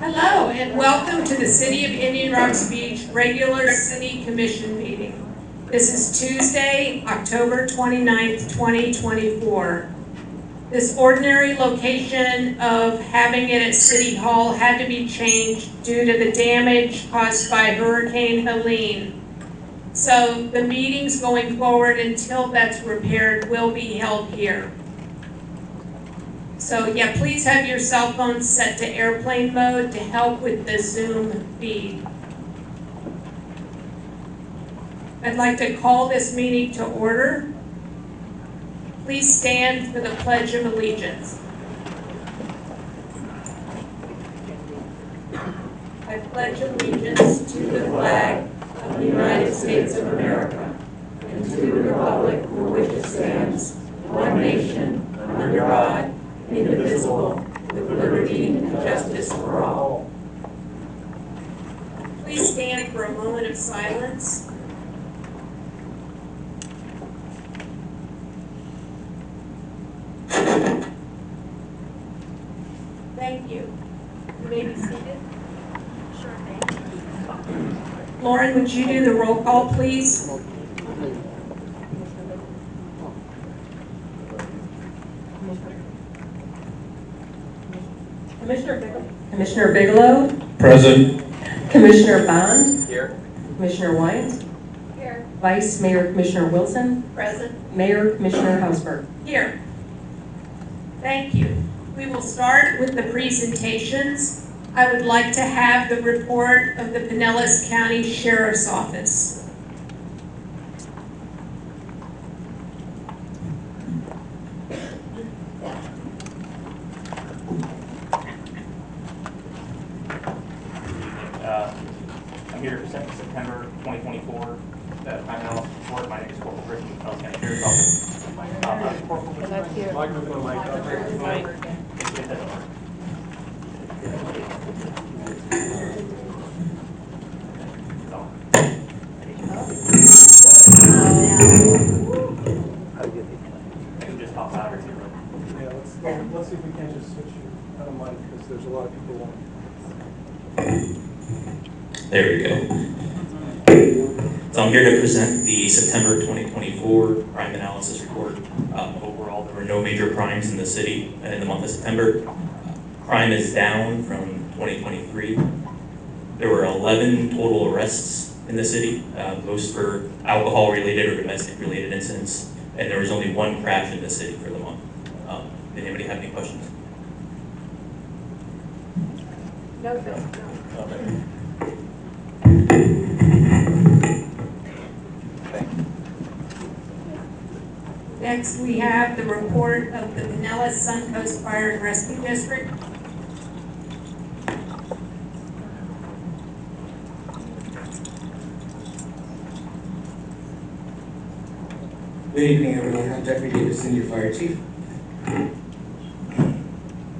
Hello and welcome to the City of Indian Rocks Beach regular City Commission meeting. This is Tuesday, October 29th, 2024. This ordinary location of having it at City Hall had to be changed due to the damage caused by Hurricane Helene. So the meetings going forward until that's repaired will be held here. So yeah, please have your cell phones set to airplane mode to help with the Zoom feed. I'd like to call this meeting to order. Please stand for the Pledge of Allegiance. I pledge allegiance to the flag of the United States of America and to the republic for which it stands, one nation, under God, indivisible, with liberty and justice for all. Please stand for a moment of silence. Thank you. You may be seated. Sure thing. Lauren, would you do the roll call, please? Commissioner Bigelow. Present. Commissioner Bond. Here. Commissioner White. Here. Vice Mayor Commissioner Wilson. Present. Mayor Commissioner Hausberg. Here. Thank you. We will start with the presentations. I would like to have the report of the Pinellas County Sheriff's Office. I'm here to present the September 2024 crime analysis report. My name is Corporal Griffin, Pinellas County Sheriff's Office. I can just pop out or two. Yeah, let's see if we can just switch you out of mic because there's a lot of people wanting. There we go. So I'm here to present the September 2024 crime analysis report. Overall, there were no major crimes in the city in the month of September. Crime is down from 2023. There were 11 total arrests in the city, most for alcohol-related or domestic-related incidents, and there was only one crash in the city for the month. Did anybody have any questions? No, Phil. Okay. Next, we have the report of the Pinellas Suncoast Fire and Rescue District. Good evening, everyone. I'm Jeffrey Davison, your fire chief.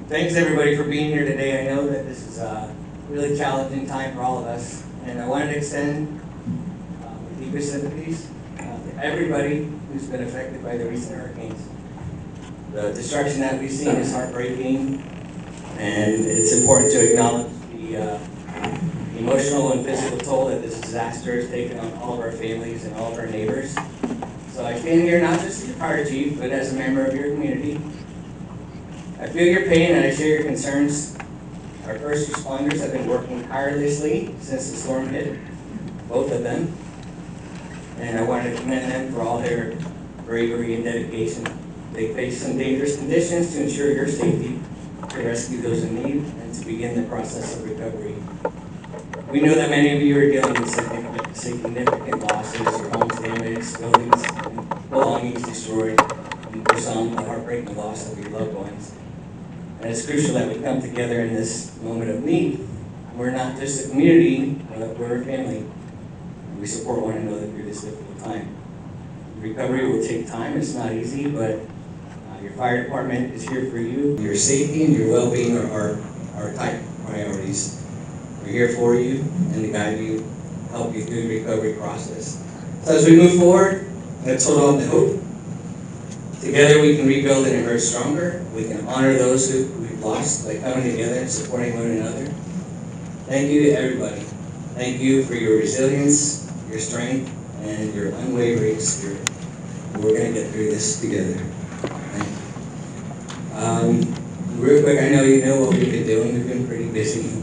Thanks, everybody, for being here today. I know that this is a really challenging time for all of us, and I wanted to extend my deepest sympathies to everybody who's been affected by the recent hurricanes. The destruction that we've seen is heartbreaking, and it's important to acknowledge the emotional and physical toll that this disaster has taken on all of our families and all of our neighbors. So I stand here not just as your fire chief, but as a member of your community. I feel your pain and I share your concerns. Our first responders have been working tirelessly since the storm hit, both of them. And I want to commend them for all their bravery and dedication. They face some dangerous conditions to ensure your safety, to rescue those in need, and to begin the process of recovery. We know that many of you are dealing with significant losses, your homes damaged, buildings and belongings destroyed, and for some, the heartbreaking loss of your loved ones. And it's crucial that we come together in this moment of need. We're not just a community, but we're a family. We support one another through this difficult time. Recovery will take time, it's not easy, but your fire department is here for you. Your safety and your well-being are our top priorities. We're here for you and to guide you, help you through the recovery process. So as we move forward, let's hold on to hope. Together we can rebuild and emerge stronger. We can honor those who we've lost by coming together and supporting one another. Thank you to everybody. Thank you for your resilience, your strength, and your unwavering spirit. We're gonna get through this together. Thank you. Real quick, I know you know what we've been doing. We've been pretty busy.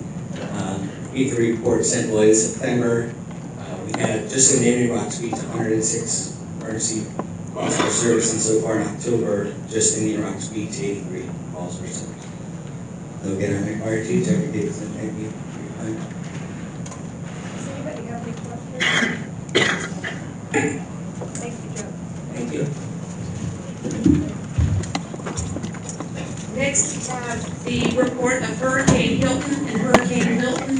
Keith report sent was September. We had just in Indian Rocks Beach 106 emergency calls for service, and so far in October, just in Indian Rocks Beach 83 calls for service. So again, I'm required to Jeffrey Davidson. Thank you for your time. Does anybody have any questions? Thank you, Joe. Thank you. Next, we have the report of Hurricane Hilton and Hurricane Milton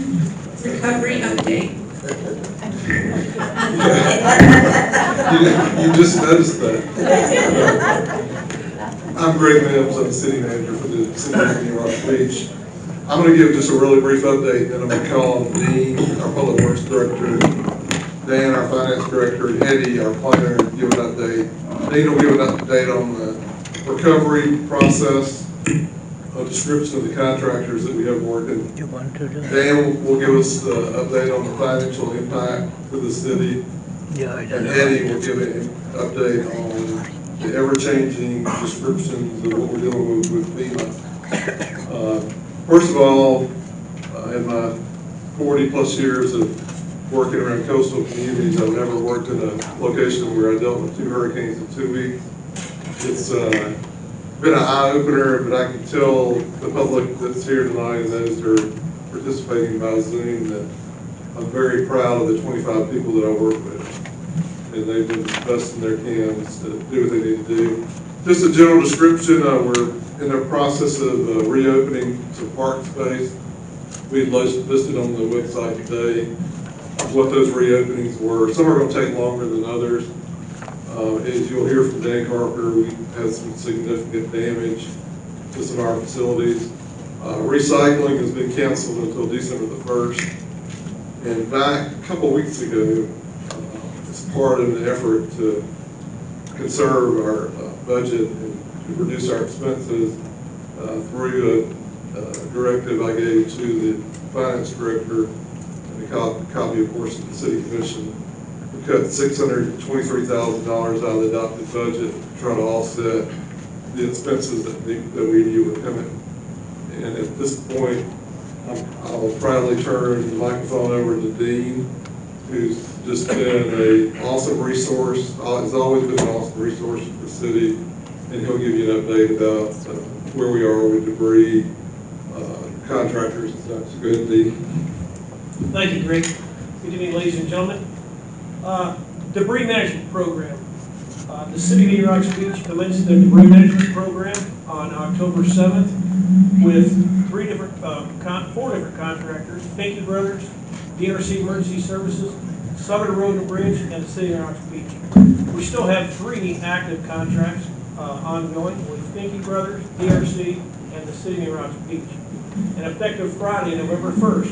recovery update. You just noticed that. I'm Greg Mims, I'm the city manager for the city of Indian Rocks Beach. I'm going to give just a really brief update, and then I'm going to call on Dean, our public works director, Dan, our finance director, and Eddie, our planner, and give an update. Dean will give an update on the recovery process, a description of the contractors that we have working. Dan will give us the update on the financial impact to the city. And Eddie will give an update on the ever-changing descriptions of what we're dealing with FEMA. First of all, in my 40-plus years of working around coastal communities, I've never worked in a location where I dealt with 2 hurricanes in 2 weeks. It's been an eye-opener, but I can tell the public that's here tonight and those that are participating by Zoom that I'm very proud of the 25 people that I work with. And they've been busting their cans to do what they need to do. Just a general description, we're in the process of reopening some park space. We listed on the website today what those reopenings were. Some are going to take longer than others. As you'll hear from Dan Carper, we had some significant damage to some of our facilities. Recycling has been canceled until December the 1st. And back a couple of weeks ago, as part of the effort to conserve our budget and to reduce our expenses, through a directive I gave to the finance director and a copy, of course, of the city commission, we cut $623,000 out of the adopted budget to try to offset the expenses that we knew were coming. And at this point, I'll proudly turn the microphone over to Dean, who's just been an awesome resource, has always been an awesome resource for the city, and he'll give you an update about where we are with debris, contractors and such. So go ahead, Dean. Thank you, Greg. Good evening, ladies and gentlemen. Debris management program. The city of Indian Rocks Beach commenced their debris management program on October 7th with 4 different contractors: Finke Brothers, DRC Emergency Services, Southern Road and Bridge, and the city of Rocks Beach. We still have 3 active contracts ongoing with Finke Brothers, DRC, and the city of Rocks Beach. And effective Friday, November 1st,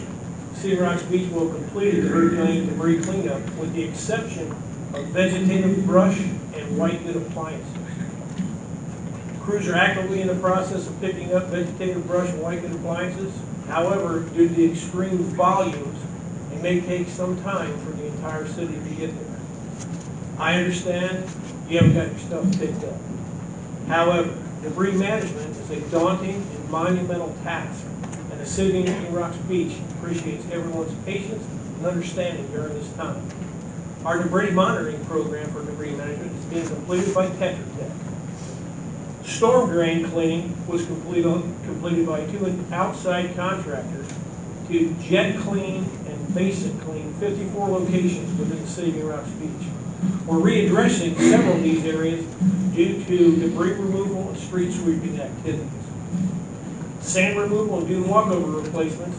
the city of Rocks Beach will complete the hurricane debris cleanup with the exception of vegetative brush and white good appliances. Crews are actively in the process of picking up vegetative brush and white good appliances. However, due to the extreme volumes, it may take some time for the entire city to get there. I understand you haven't got your stuff picked up. However, debris management is a daunting and monumental task, and the city of Indian Rocks Beach appreciates everyone's patience and understanding during this time. Our debris monitoring program for debris management is being completed by Tetra Tech. Storm drain cleaning was completed by 2 outside contractors to jet clean and basic clean 54 locations within the city of Rocks Beach. We're readdressing several of these areas due to debris removal and street sweeping activities. Sand removal and dune walkover replacements,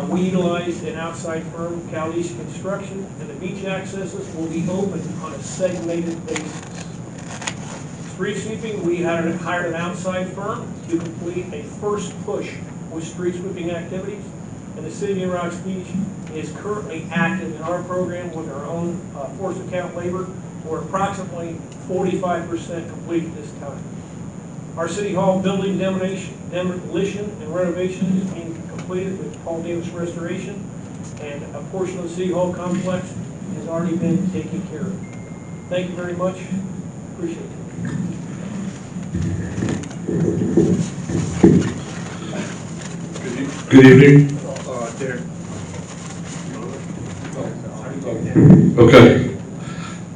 we utilized an outside firm, Calice Construction, and the beach accesses will be open on a segmented basis. Street sweeping, we hired an outside firm to complete a first push with street sweeping activities, and the city of Rocks Beach is currently active in our program with our own force account labor. We're approximately 45% complete at this time. Our City Hall building demolition and renovation is being completed with Paul Davis Restoration, and a portion of the City Hall complex has already been taken care of. Thank you very much. Appreciate it. Good evening. Okay.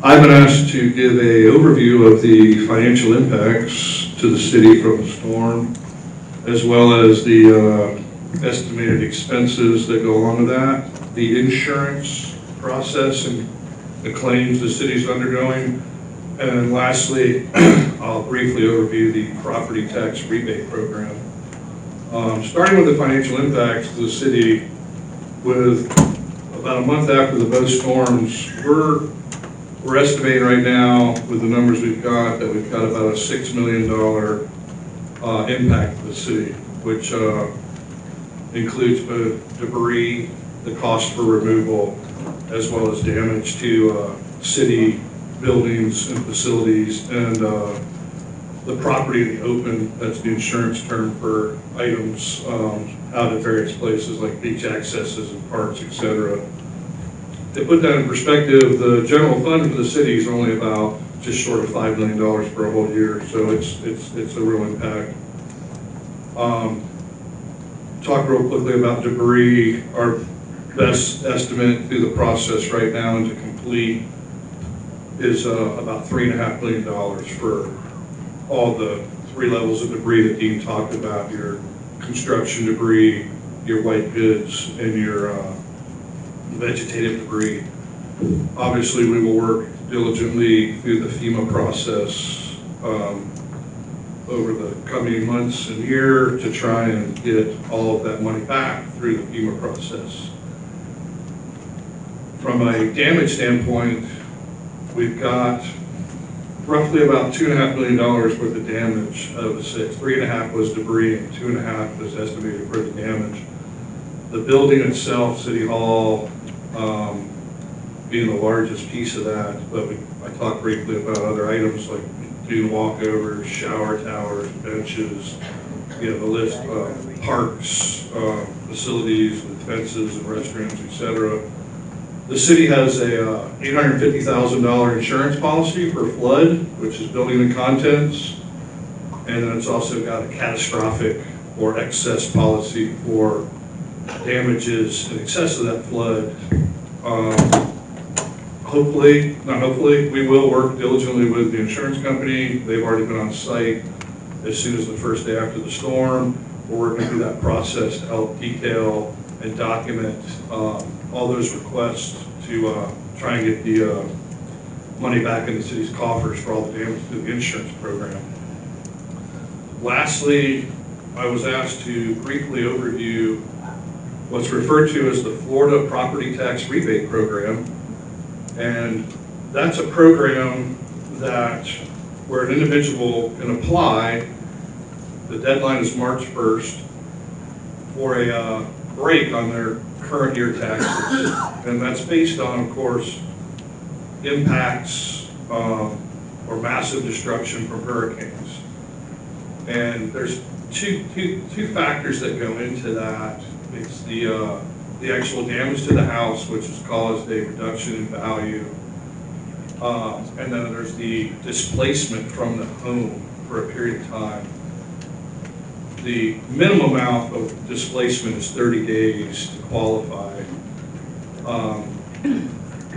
I've been asked to give a overview of the financial impacts to the city from the storm, as well as the estimated expenses that go along with that, the insurance process and the claims the city's undergoing, and then lastly, I'll briefly overview the property tax rebate program. Starting with the financial impacts to the city, with about a month after the both storms, we're estimating right now with the numbers we've got that we've got about a $6 million impact to the city, which includes both debris, the cost for removal, as well as damage to city buildings and facilities, and the property in the open, that's the insurance term for items out at various places like beach accesses and parks, etc. To put that in perspective, the general fund for the city is only about just short of $5 million for a whole year, so it's a real impact. Talk real quickly about debris. Our best estimate through the process right now and to complete is about $3.5 million for all the 3 levels of debris that Dean talked about, your construction debris, your white goods, and your vegetative debris. Obviously, we will work diligently through the FEMA process over the coming months and year to try and get all of that money back through the FEMA process. From a damage standpoint, we've got roughly about $2.5 million worth of damage out of the 6. 3.5 was debris and 2.5 was estimated for the damage. The building itself, City Hall, being the largest piece of that, but I talked briefly about other items like dune walkovers, shower towers, benches, the list, parks, facilities with fences and restrooms, etc. The city has a $850,000 insurance policy for flood, which is building and contents, and then it's also got a catastrophic or excess policy for damages in excess of that flood. We will work diligently with the insurance company. They've already been on site as soon as the first day after the storm. We're working through that process to help detail and document all those requests to try and get the money back in the city's coffers for all the damage to the insurance program. Lastly, I was asked to briefly overview what's referred to as the Florida Property Tax Rebate Program. And that's a program that where an individual can apply. The deadline is March 1st for a break on their current year taxes. And that's based on, of course, impacts or massive destruction from hurricanes. And there's two factors that go into that. It's the actual damage to the house, which has caused a reduction in value. And then there's the displacement from the home for a period of time. The minimum amount of displacement is 30 days to qualify.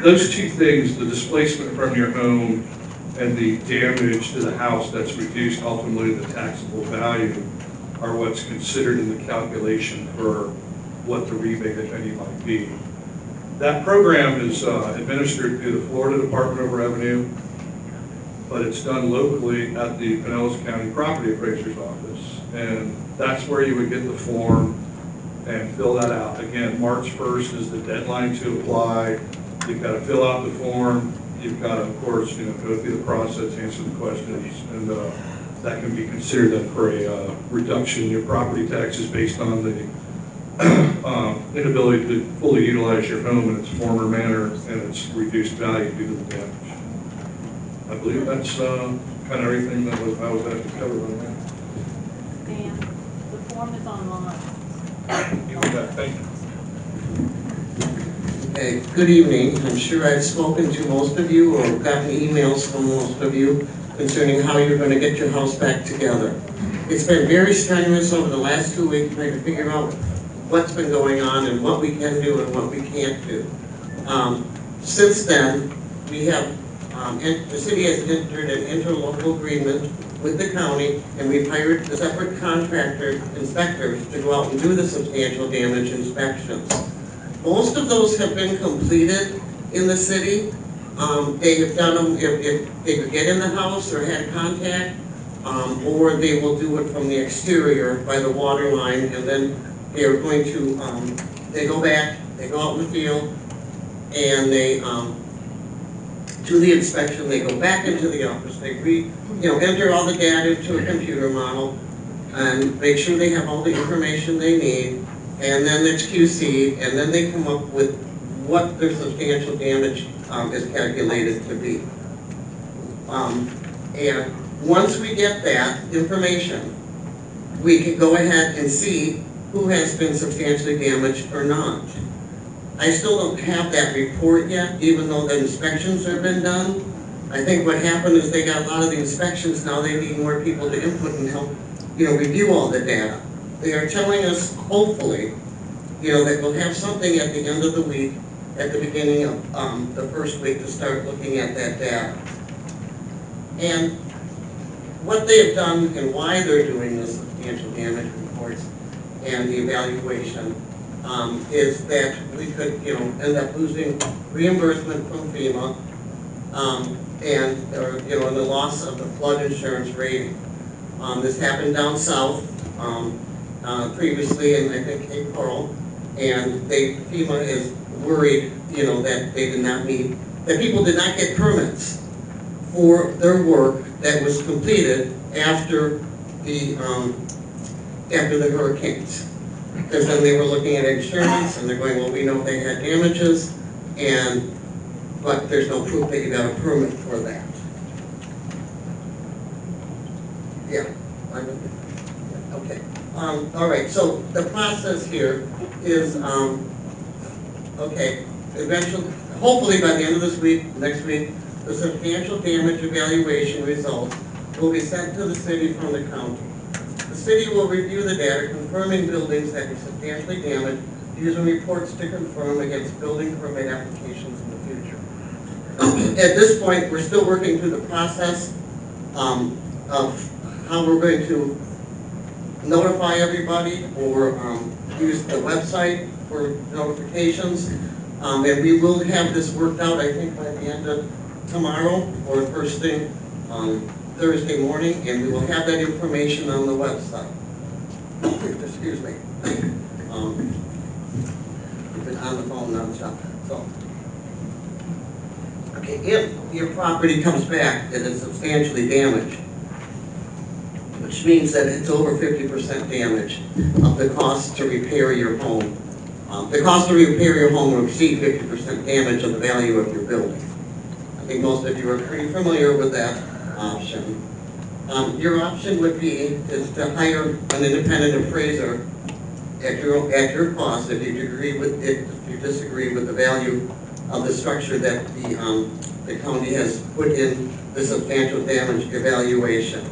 Those two things, the displacement from your home and the damage to the house that's reduced ultimately the taxable value, are what's considered in the calculation for what the rebate, if any, might be. That program is administered through the Florida Department of Revenue, but it's done locally at the Pinellas County Property Appraiser's Office. And that's where you would get the form and fill that out. Again, March 1st is the deadline to apply. You've got to fill out the form. You've got to, of course, go through the process, answer the questions, and that can be considered then for a reduction in your property taxes based on the inability to fully utilize your home in its former manner and its reduced value due to the damage. I believe that's kind of everything that I was asked to cover on that. Dan, the form is online. You bet. Thank you. Okay, good evening. I'm sure I've spoken to most of you or gotten emails from most of you concerning how you're going to get your house back together. It's been very strenuous over the last 2 weeks trying to figure out what's been going on and what we can do and what we can't do. Since then, we have, the city has entered an interlocal agreement with the county, and we've hired the separate contractor inspectors to go out and do the substantial damage inspections. Most of those have been completed in the city. They have done them if they could get in the house or had contact, or they will do it from the exterior by the water line, and then they are going to, they go back, they go out in the field, and they do the inspection, they go back into the office, they enter all the data into a computer model, and make sure they have all the information they need, and then it's QC, and then they come up with what their substantial damage is calculated to be. And once we get that information, we can go ahead and see who has been substantially damaged or not. I still don't have that report yet, even though the inspections have been done. I think what happened is they got a lot of the inspections, now they need more people to input and help, review all the data. They are telling us, hopefully, that we'll have something at the end of the week, at the beginning of the first week to start looking at that data. And what they have done and why they're doing the substantial damage reports and the evaluation is that we could, end up losing reimbursement from FEMA and the loss of the flood insurance rating. This happened down south previously in, I think, Cape Coral, and FEMA is worried, that they did not meet, that people did not get permits for their work that was completed after the hurricanes. Because then they were looking at insurance and they're going, well, we know they had damages, but there's no proof that you got a permit for that. Yeah. Okay. All right. So the process here is, okay. Eventually, hopefully by the end of this week, next week, the substantial damage evaluation results will be sent to the city from the county. The city will review the data confirming buildings that were substantially damaged, using reports to confirm against building permit applications in the future. At this point, we're still working through the process of how we're going to notify everybody or use the website for notifications. And we will have this worked out, I think, by the end of tomorrow or first thing Thursday morning, and we will have that information on the website. Excuse me. I've been on the phone nonstop. So, okay, if your property comes back and it's substantially damaged, which means that it's over 50% damage of the cost to repair your home. The cost to repair your home will exceed 50% damage of the value of your building. I think most of you are pretty familiar with that option. Your option would be is to hire an independent appraiser at your cost if you disagree with the value of the structure that the county has put in the substantial damage evaluation.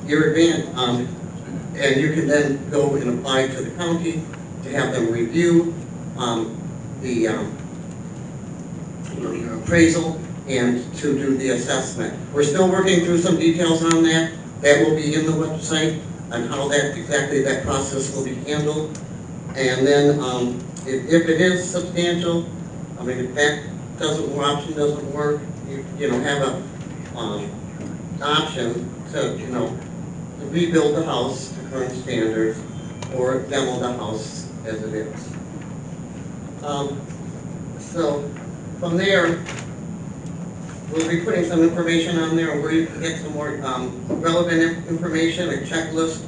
And you can then go and apply to the county to have them review your appraisal and to do the assessment. We're still working through some details on that. That will be in the website on how exactly that process will be handled. And then if it is substantial, if that option doesn't work, you have a option to rebuild the house to current standards or demo the house as it is. So from there, we'll be putting some information on there where you can get some more relevant information, a checklist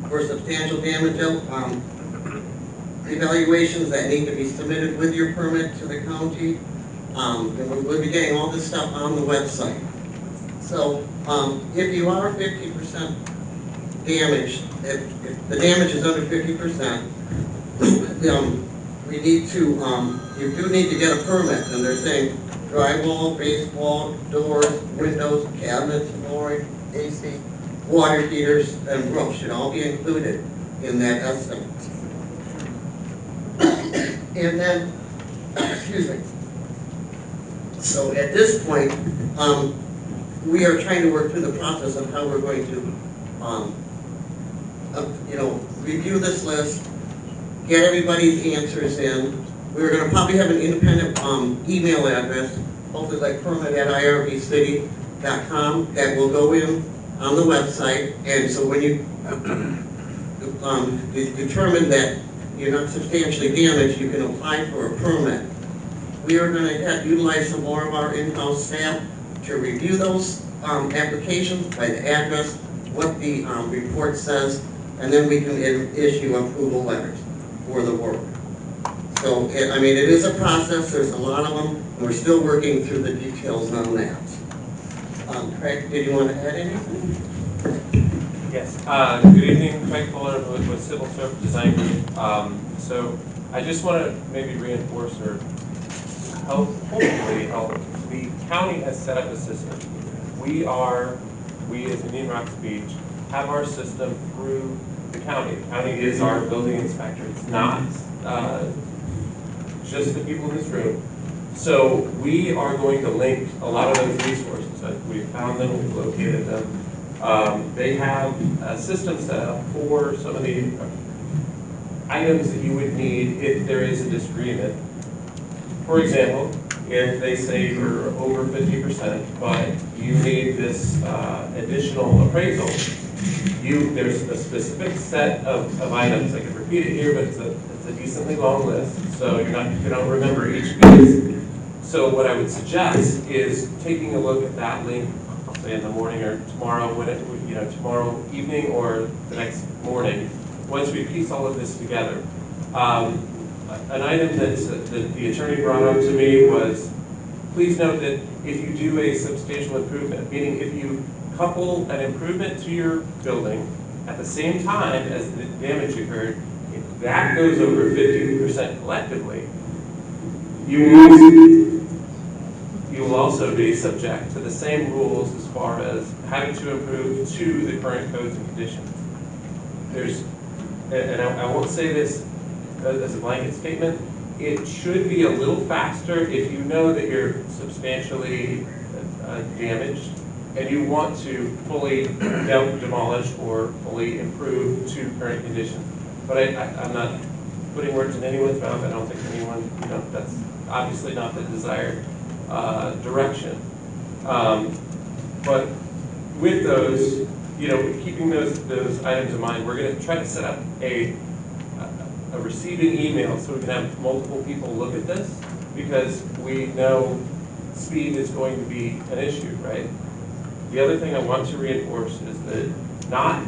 for substantial damage evaluations that need to be submitted with your permit to the county. And we'll be getting all this stuff on the website. So if you are 50% damaged, if the damage is under 50%, we need to, you do need to get a permit, and they're saying drywall, base wall, doors, windows, cabinets, flooring, AC, water heaters, and roofs should all be included in that estimate. And then, excuse me. So at this point, we are trying to work through the process of how we're going to, review this list, get everybody's answers in. We're gonna probably have an independent, email address, hopefully like permit@irbcity.com, that will go in on the website. And so when you, determine that you're not substantially damaged, you can apply for a permit. We are going to utilize some more of our in-house staff to review those applications by the address, what the report says, and then we can issue approval letters for the work. So, it is a process. There's a lot of them, and we're still working through the details on that. Craig, did you want to add anything? Yes. Good evening, Craig Fuller with Civil Service Design Group. So I just want to maybe reinforce or hopefully help. The county has set up a system. We as Indian Rocks Beach have our system through the county. The county is our building inspector. It's not just the people in this room. So we are going to link a lot of those resources. We've found them, we've located them. They have a system set up for some of the items that you would need if there is a disagreement. For example, if they say you're over 50%, but you need this additional appraisal, there's a specific set of items. I can repeat it here, but it's a decently long list, so you don't remember each piece. So what I would suggest is taking a look at that link, say in the morning or tomorrow, tomorrow evening or the next morning, once we piece all of this together. An item that the attorney brought up to me was, please note that if you do a substantial improvement, meaning if you couple an improvement to your building at the same time as the damage occurred, if that goes over 50% collectively, you will also be subject to the same rules as far as having to improve to the current codes and conditions. I won't say this as a blanket statement, it should be a little faster if you know that you're substantially damaged and you want to fully demolish or fully improve to current conditions. But I'm not putting words in anyone's mouth. I don't think anyone, that's obviously not the desired direction. But with those, keeping those items in mind, we're going to try to set up a receiving email so we can have multiple people look at this, because we know speed is going to be an issue, right? The other thing I want to reinforce is that not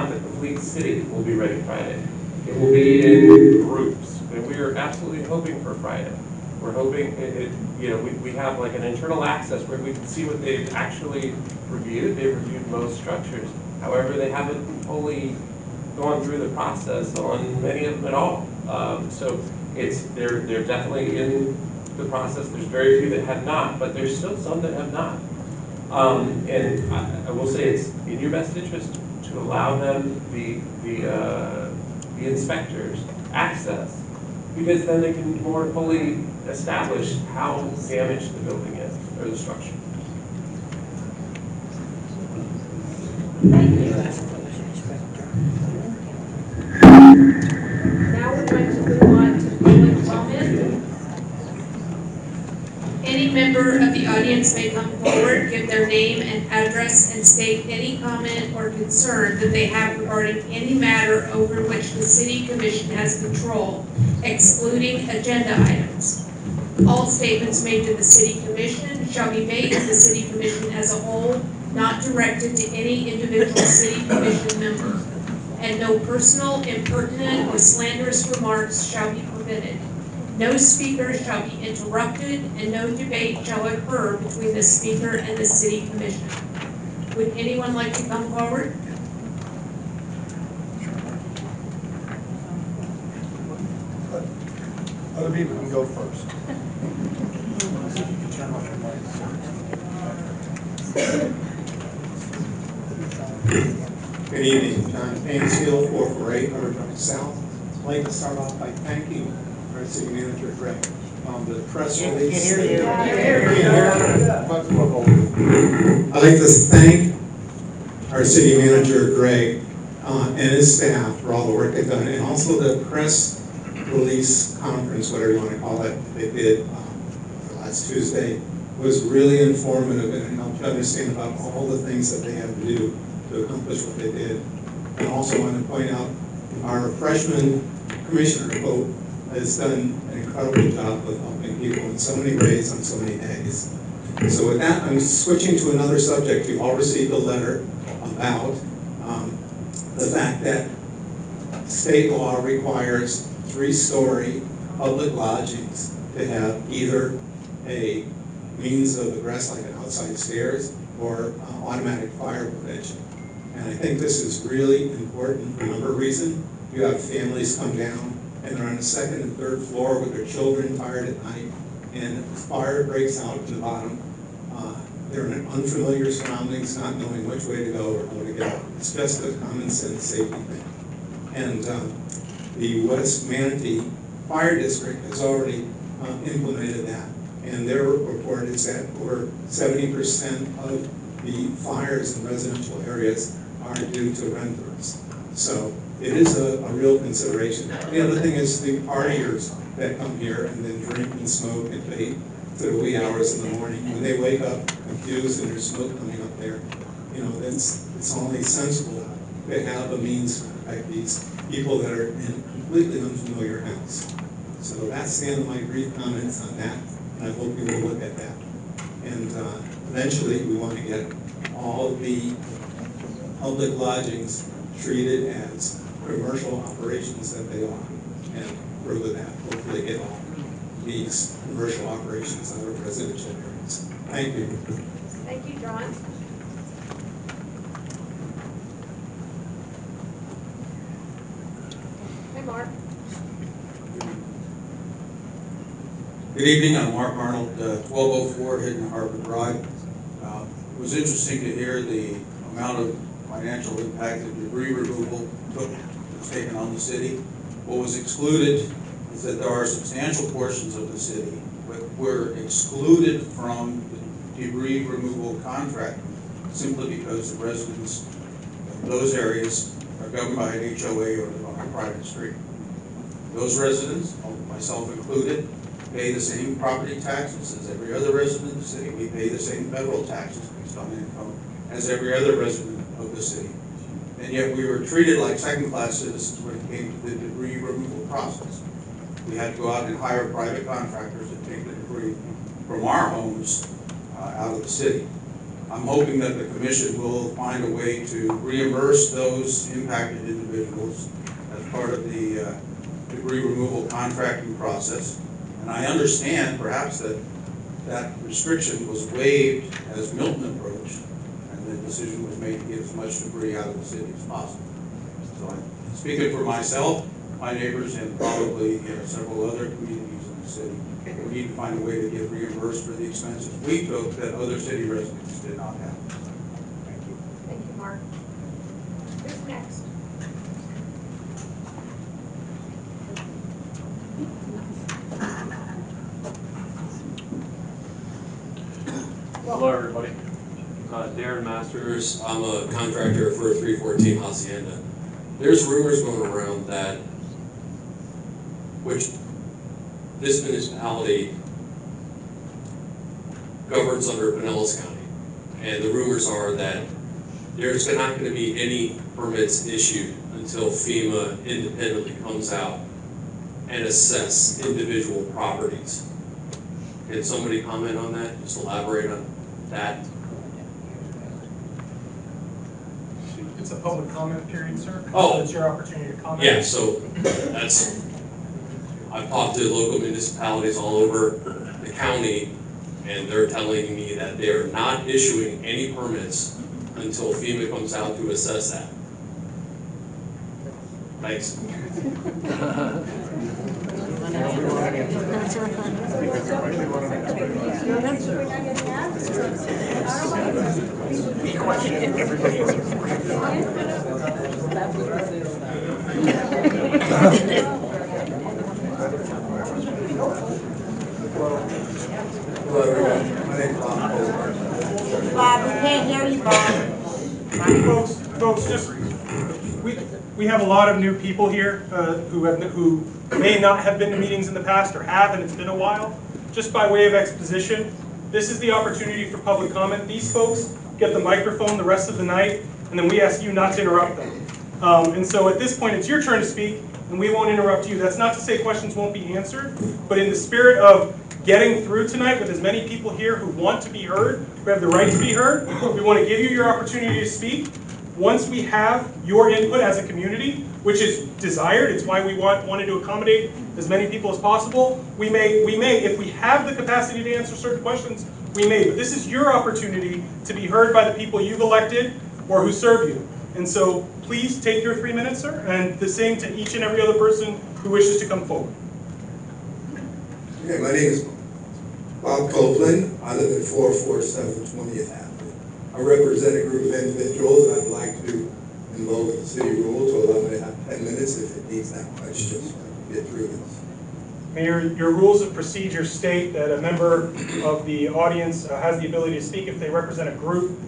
the complete city will be ready Friday. It will be in groups, and we are absolutely hoping for Friday. We're hoping we have like an internal access where we can see what they've actually reviewed. They've reviewed most structures. However, they haven't fully gone through the process on many of them at all. So they're definitely in the process. There's very few that have not, but there's still some that have not. And I will say it's in your best interest to allow them, the inspectors, access, because then they can more fully establish how damaged the building is, or the structure. Thank you. Now we're going to move on to public comment. Any member of the audience may come forward, give their name and address, and state any comment or concern that they have regarding any matter over which the City Commission has control, excluding agenda items. All statements made to the City Commission shall be made to the City Commission as a whole, not directed to any individual City Commission member. And no personal, impertinent, or slanderous remarks shall be permitted. No speaker shall be interrupted, and no debate shall occur between the speaker and the City Commission. Would anyone like to come forward? Beaver can go first. Good evening, John Pansfield, 448 Hubbard Drive South. I'd like to start off by thanking our city manager, Greg, on the press release. I'd like to thank our city manager, Greg, and his staff for all the work they've done, and also the press release conference, whatever you want to call it, they did last Tuesday, was really informative and helped you understand about all the things that they have to do to accomplish what they did. And also want to point out our freshman commissioner, Hope, has done an incredible job of helping people in so many ways on so many days. So with that, I'm switching to another subject. You all received a letter about the fact that state law requires 3-story public lodgings to have either a means of egress like an outside stairs or automatic fire prevention. And I think this is really important for a number of reasons. You have families come down and they're on the 2nd and 3rd floor with their children tired at night, and if fire breaks out in the bottom, they're in unfamiliar surroundings, not knowing which way to go or how to get out. It's just a common sense safety thing. And the West Manatee Fire District has already implemented that. And their report is that over 70% of the fires in residential areas are due to renters. So it is a real consideration. The other thing is the partiers that come here and then drink and smoke and vape to the wee hours in the morning. When they wake up confused and there's smoke coming up there, you know, it's only sensible to have a means to protect these people that are in a completely unfamiliar house. So that's the end of my brief comments on that, and I hope you will look at that. And eventually we want to get all the public lodgings treated as commercial operations that they are, and further that, hopefully get all these commercial operations out of residential areas. Thank you. Thank you, John. Hey, Mark. Good evening, I'm Mark Arnold, 1204 Hidden Harbor Drive. It was interesting to hear the amount of financial impact that debris removal was taken on the city. What was excluded is that there are substantial portions of the city that were excluded from the debris removal contract simply because the residents of those areas are governed by an HOA or live on a private street. Those residents, myself included, pay the same property taxes as every other resident of the city. We pay the same federal taxes based on income as every other resident of the city. And yet we were treated like second-class citizens when it came to the debris removal process. We had to go out and hire private contractors to take the debris from our homes out of the city. I'm hoping that the commission will find a way to reimburse those impacted individuals as part of the debris removal contracting process. And I understand perhaps that that restriction was waived as Milton approached, and the decision was made to get as much debris out of the city as possible. So I'm speaking for myself, my neighbors, and probably several other communities in the city. We need to find a way to get reimbursed for the expenses we took that other city residents did not have. Thank you. Thank you, Mark. Who's next? Hello, everybody. Darren Masters. I'm a contractor for 314 Hacienda. There's rumors going around that which this municipality governs under Pinellas County. And the rumors are that there's not going to be any permits issued until FEMA independently comes out and assess individual properties. Can somebody comment on that? Just elaborate on that. It's a public comment period, sir. Oh. So it's your opportunity to comment. Yeah, so I've talked to local municipalities all over the county, and they're telling me that they are not issuing any permits until FEMA comes out to assess that. Thanks. Hello, everyone. My name is Bob Colbert. Bob, we can't hear you, Bob. Folks, we have a lot of new people here who may not have been to meetings in the past or have, and it's been a while. Just by way of exposition, this is the opportunity for public comment. These folks get the microphone the rest of the night, and then we ask you not to interrupt them. And so at this point, it's your turn to speak, and we won't interrupt you. That's not to say questions won't be answered, but in the spirit of getting through tonight with as many people here who want to be heard, who have the right to be heard, we want to give you your opportunity to speak. Once we have your input as a community, which is desired, it's why we wanted to accommodate as many people as possible, we may, if we have the capacity to answer certain questions, we may. But this is your opportunity to be heard by the people you've elected or who serve you. And so please take your 3 minutes, sir, and the same to each and every other person who wishes to come forward. Okay, my name is Bob Copeland. I live at 447 20th Avenue. I represent a group of individuals, and I'd like to invoke the city rule to allow me to have 10 minutes if it needs that much, just to get through this. Mayor, your rules of procedure state that a member of the audience has the ability to speak if they represent a group.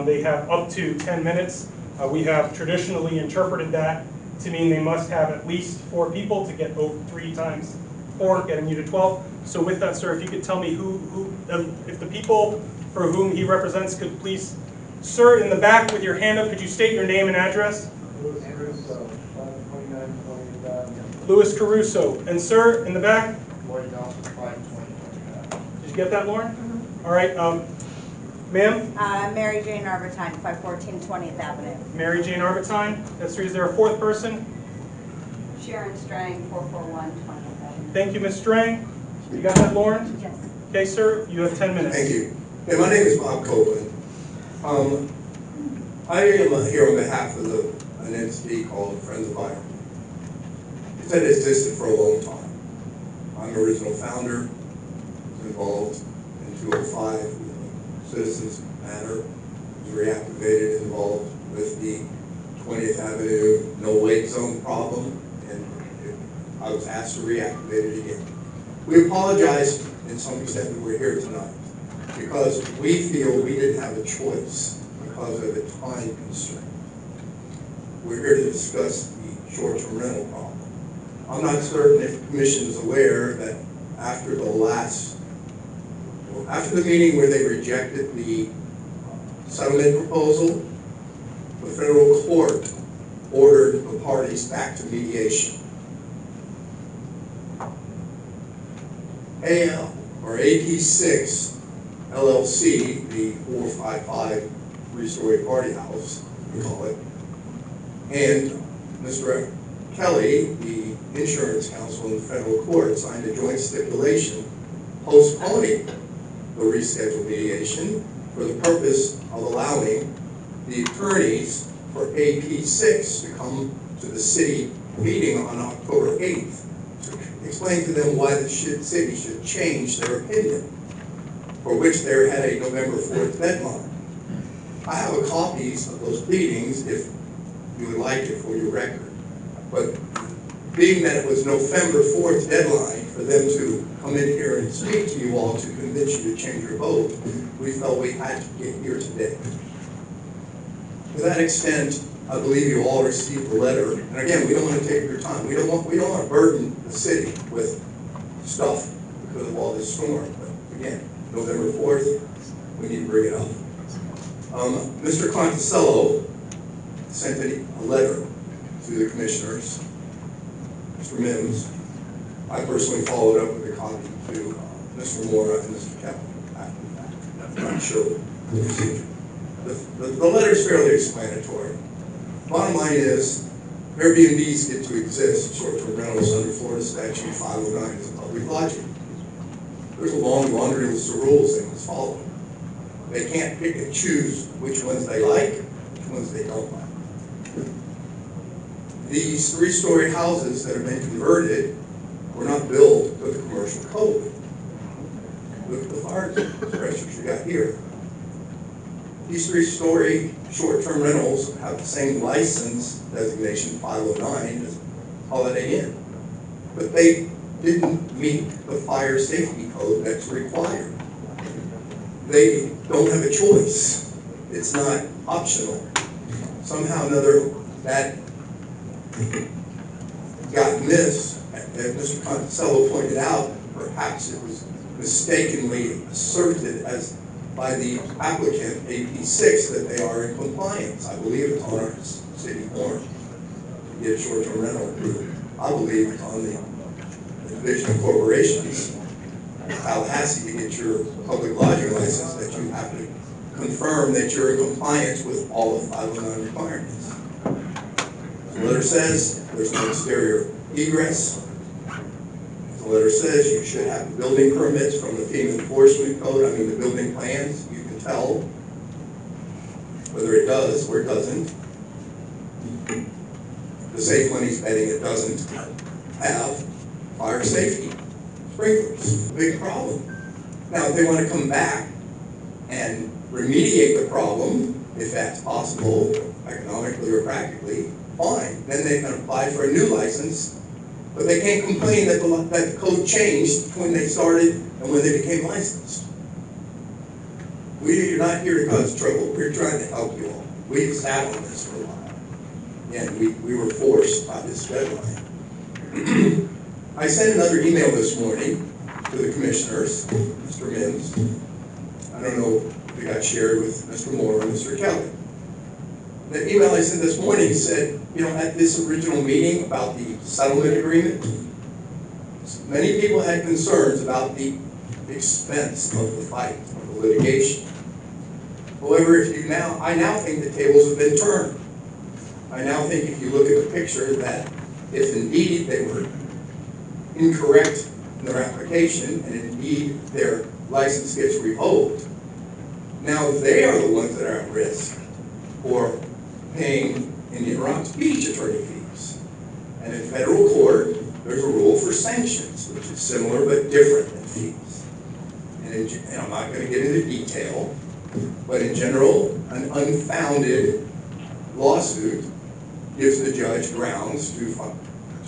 They have up to 10 minutes. We have traditionally interpreted that to mean they must have at least 4 people to get over 3 times 4, getting you to 12. So with that, sir, if you could tell me if the people for whom he represents could please, sir, in the back with your hand up, could you state your name and address? Louis Caruso, 529 Louis Caruso. And sir, in the back? Lloyd Nelson, 520 Did you get that, Lauren? All right, ma'am? Mary Jane Arbertine, 514 20th Avenue. Mary Jane Arbertine. That's 3. Is there a 4th person? Sharon Strang, 441 20th Avenue. Thank you, Ms. Strang. You got that, Lauren? Yes. Okay, sir, you have 10 minutes. Thank you. Hey, my name is Bob Copeland. I am here on behalf of an entity called Friends of Ireland. It's had existed for a long time. I'm the original founder, was involved in 205 with the Citizens Matter, was reactivated, involved with the 20th Avenue no wake zone problem, and I was asked to reactivate it again. We apologize in some extent that we're here tonight because we feel we didn't have a choice because of a time constraint. We're here to discuss the short-term rental problem. I'm not certain if the commission is aware that after the meeting where they rejected the settlement proposal, the federal court ordered the parties back to mediation. AL, or AP6 LLC, the 455 three-story party house, we call it, and Mr. Kelly, the insurance counsel in the federal court, signed a joint stipulation postponing the rescheduled mediation for the purpose of allowing the attorneys for AP6 to come to the city meeting on October 8th to explain to them why the city should change their opinion, for which they had a November 4th deadline. I have copies of those pleadings if you would like it for your record. But being that it was November 4th deadline for them to come in here and speak to you all to convince you to change your vote, we felt we had to get here today. To that extent, I believe you all received the letter. And again, we don't want to take your time. We don't want to burden the city with stuff because of all this storm. But again, November 4th, we need to bring it up. Mr. Conticello sent a letter to the commissioners, Mr. Mims. I personally followed up with a copy to Mr. Mora and Mr. Kelly after that. I'm not sure the procedure. The letter is fairly explanatory. Bottom line is, Airbnbs get to exist, short-term rentals under Florida Statute 509 is a public lodging. There's a long laundry list of rules they must follow. They can't pick and choose which ones they like, which ones they don't like. These three-story houses that have been converted were not built with the commercial code. Look at the fire suppressors you got here. These three-story short-term rentals have the same license designation 509 as Holiday Inn, but they didn't meet the fire safety code that's required. They don't have a choice. It's not optional. Somehow or another, that got missed. As Mr. Conticello pointed out, perhaps it was mistakenly asserted as by the applicant, AP6, that they are in compliance. I believe it's on our city form to get short-term rental approved. I believe it's on the Division of Corporations, Tallahassee, to get your public lodging license, that you have to confirm that you're in compliance with all of 509 requirements. The letter says there's no exterior egress. The letter says you should have building permits from the FEMA enforcement code. I mean, the building plans, you can tell whether it does or it doesn't. The Safe Money's betting it doesn't have fire safety sprinklers. Big problem. Now, if they want to come back and remediate the problem, if that's possible, economically or practically, fine. Then they can apply for a new license. But they can't complain that the code changed when they started and when they became licensed. We're not here to cause trouble. We're trying to help you all. We've sat on this for a while. And we were forced by this deadline. I sent another email this morning to the commissioners, Mr. Mims. I don't know if it got shared with Mr. Moore or Mr. Kelly. The email I sent this morning said, at this original meeting about the settlement agreement, many people had concerns about the expense of the fight, of the litigation. However, I now think the tables have been turned. I now think if you look at the picture that if indeed they were incorrect in their application and indeed their license gets revoked, now they are the ones that are at risk for paying Indian Rocks Beach attorney fees. And in federal court, there's a rule for sanctions, which is similar but different than fees. And I'm not going to get into detail, but in general, an unfounded lawsuit gives the judge grounds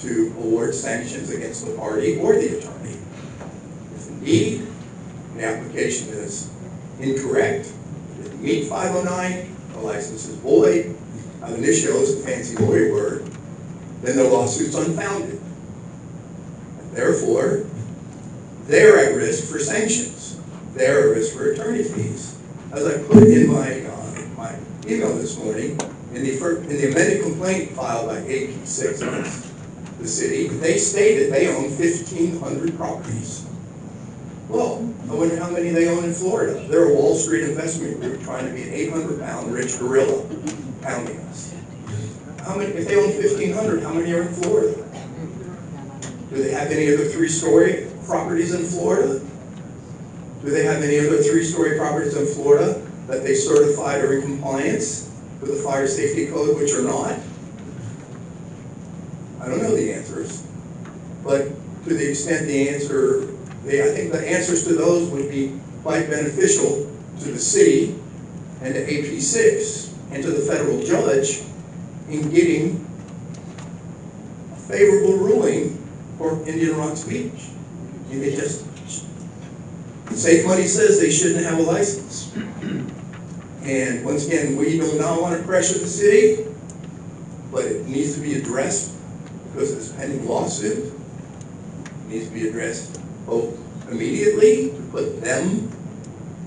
to award sanctions against the party or the attorney. If indeed the application is incorrect, it doesn't meet 509, the license is void, an initio is a fancy lawyer word, then the lawsuit's unfounded. And therefore, they're at risk for sanctions. They're at risk for attorney fees. As I put in my email this morning, in the amended complaint filed by AP6 against the city, they stated they own 1,500 properties. Well, I wonder how many they own in Florida. They're a Wall Street investment group trying to be an 800-pound rich gorilla pounding us. If they own 1,500, how many are in Florida? Do they have any other three-story properties in Florida? Do they have any other three-story properties in Florida that they certified are in compliance with the fire safety code, which are not? I don't know the answers, but to the extent the answer, I think the answers to those would be quite beneficial to the city and to AP6 and to the federal judge in getting a favorable ruling for Indian Rocks Beach. Safe Money says they shouldn't have a license. And once again, we do not want to pressure the city, but it needs to be addressed because of this pending lawsuit. It needs to be addressed both immediately to put them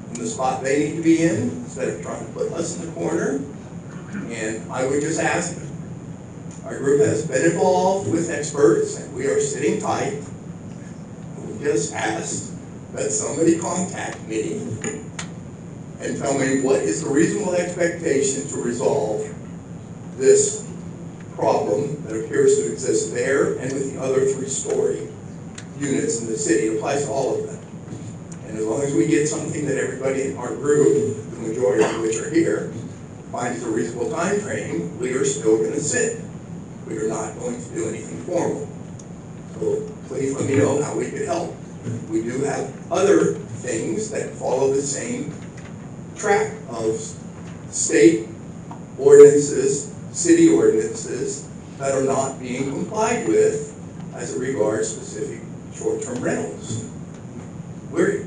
in the spot they need to be in instead of trying to put us in the corner. And I would just ask, our group has been involved with experts and we are sitting tight. We just asked that somebody contact me and tell me what is the reasonable expectation to resolve this problem that appears to exist there and with the other three-story units in the city. It applies to all of them. And as long as we get something that everybody in our group, the majority of which are here, finds a reasonable time frame, we are still going to sit. We are not going to do anything formal. So please let me know how we can help. We do have other things that follow the same track of state ordinances, city ordinances, that are not being complied with as it regards specific short-term rentals. We're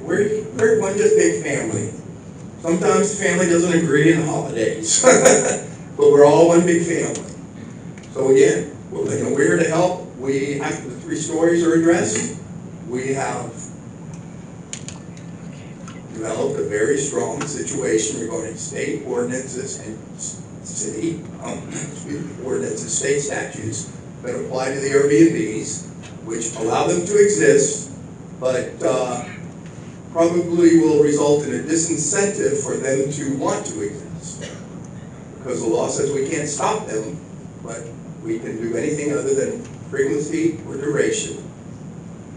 one just big family. Sometimes the family doesn't agree in the holidays, but we're all one big family. So again, we're here to help. We, after the 3 stories are addressed, we have developed a very strong situation regarding state ordinances and city ordinances, state statutes that apply to the Airbnbs, which allow them to exist, but probably will result in a disincentive for them to want to exist. Because the law says we can't stop them, but we can do anything other than frequency or duration.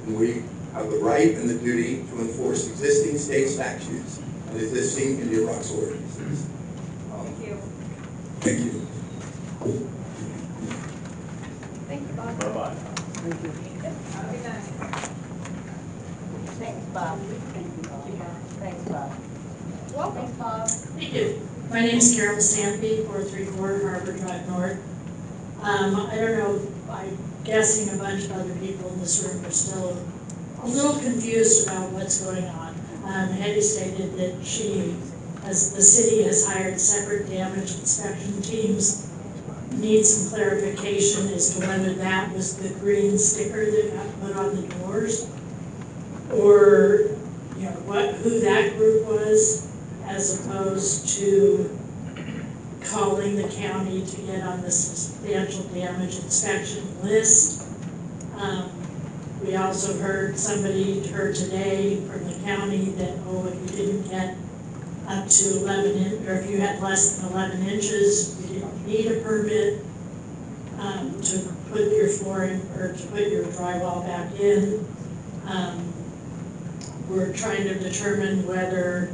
And we have the right and the duty to enforce existing state statutes and existing Indian Rocks ordinances. Thank you. Thank you. Thank you, Bob. Bye-bye. Thank you. Have a good night. Thanks, Bob. Thanks, Bob. Welcome, Bob. Thank you. My name's Carol Stampy, 434 Harbor Drive North. I don't know, I'm guessing a bunch of other people in this room are still a little confused about what's going on. Hetty stated that the city has hired separate damage inspection teams. Need some clarification as to whether that was the green sticker that got put on the doors, or who that group was, as opposed to calling the county to get on the substantial damage inspection list. We also heard today from the county that, if you didn't get up to 11 or if you had less than 11 inches, you didn't need a permit to put your flooring or to put your drywall back in. We're trying to determine whether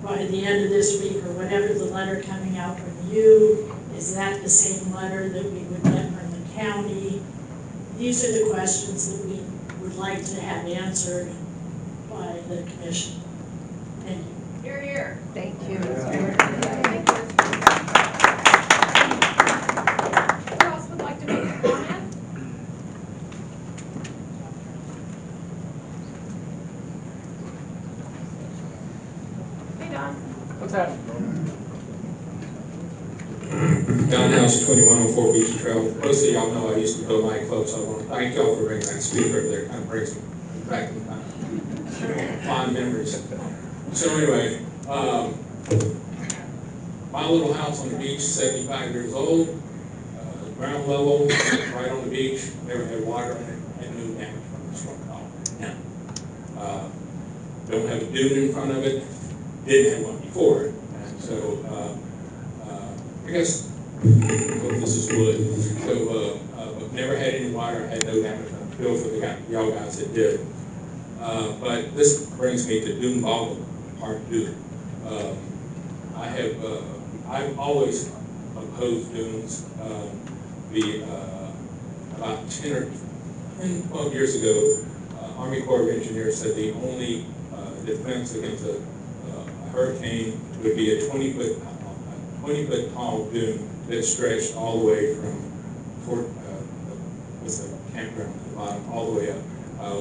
by the end of this week or whatever the letter coming out from you, is that the same letter that we would get from the county? These are the questions that we would like to have answered by the commission. Thank you. You're here. Thank you. Who else would like to make a comment? Hey, Don. What's happening? Don House, 2104 Beach Trail. Most of y'all know I used to build nightclubs, so I want to thank y'all for bringing that speaker over there. Kind of brings me back in time. Fond memories. So anyway, my little house on the beach, 75 years old, ground level, right on the beach, never had water in it, and no damage from the storm at all. Now, don't have a dune in front of it, didn't have one before it, and so I guess this is wood. So I've never had any water, had no damage. I feel for the y'all guys that did. But this brings me to dune boggle, part 2. I've always opposed dunes. About 12 years ago, Army Corps of Engineers said the only defense against a hurricane would be a 20-foot tall dune that stretched all the way from the campground at the bottom, all the way up,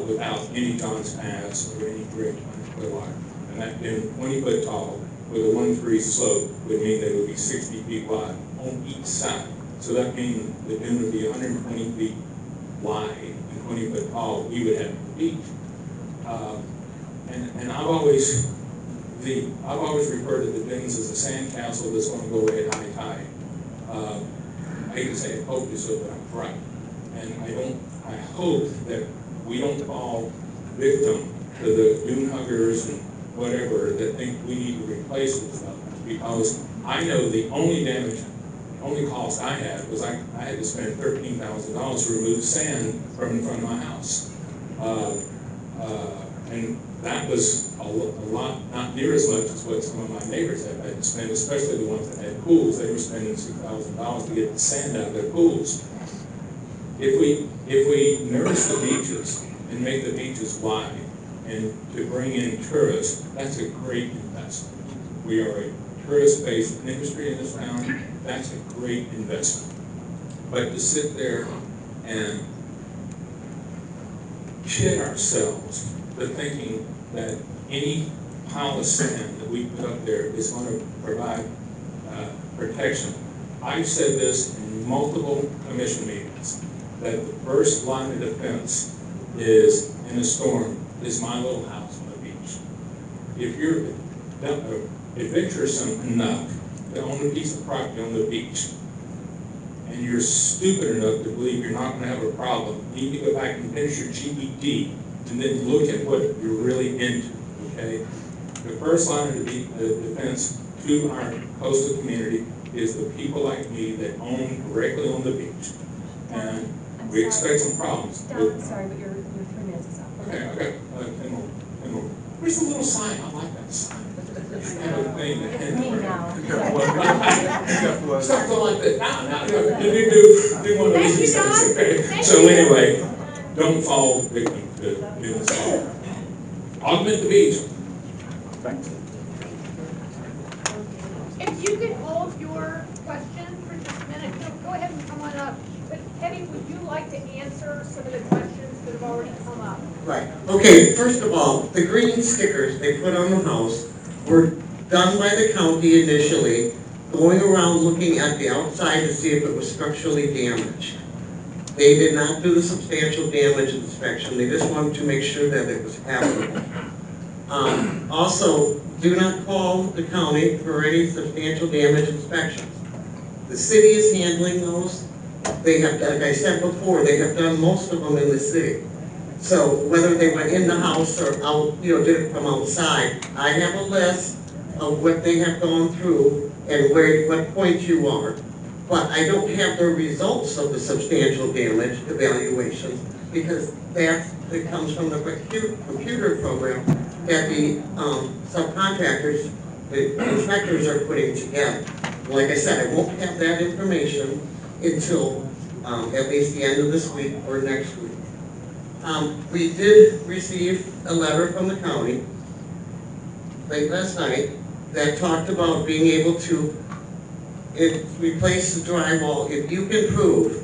without any John's Pass or any bridge on Clearwater. And that dune, 20-foot tall, with a 1-3 slope, would mean that it would be 60 feet wide on each side. So that means the dune would be 120 feet wide and 20-foot tall. We would have the beach. And I've always referred to the dunes as a sand castle that's going to go away at high tide. I hate to say it, hope so, but I'm right. And I hope that we don't fall victim to the dune huggers and whatever that think we need to replace this stuff, because I know the only cost I had was I had to spend $13,000 to remove sand from in front of my house. And that was a lot, not near as much as what some of my neighbors had to spend, especially the ones that had pools. They were spending $6,000 to get the sand out of their pools. If we nourish the beaches and make the beaches wide and to bring in tourists, that's a great investment. We are a tourist-based industry in this town, that's a great investment. But to sit there and kid ourselves to thinking that any pile of sand that we put up there is going to provide protection. I've said this in multiple commission meetings, that the first line of defense is, in a storm, is my little house on the beach. If you're adventuresome enough to own a piece of property on the beach, and you're stupid enough to believe you're not going to have a problem, you need to go back and finish your GED and then look at what you're really into, okay? The first line of the defense to our coastal community is the people like me that own directly on the beach. And we expect some problems. Don, I'm sorry, but your 3 minutes is up. Okay, 10 more. Where's the little sign? I like that sign. Me now. Start going like that. Do one of these things, okay? So anyway, don't fall victim to this. Augment the beach. If you could hold your question for just a minute, go ahead and come on up. But Teddy, would you like to answer some of the questions that have already come up? Right. Okay, first of all, the green stickers they put on the house were done by the county initially, going around looking at the outside to see if it was structurally damaged. They did not do the substantial damage inspection. They just wanted to make sure that it was habitable. Also, do not call the county for any substantial damage inspections. The city is handling those. They have, like I said before, they have done most of them in the city. So whether they went in the house or out, did it from outside, I have a list of what they have gone through and what point you are. But I don't have the results of the substantial damage evaluation because that comes from the computer program that the subcontractors, the inspectors are putting together. Like I said, I won't have that information until at least the end of this week or next week. We did receive a letter from the county late last night that talked about being able to replace the drywall if you can prove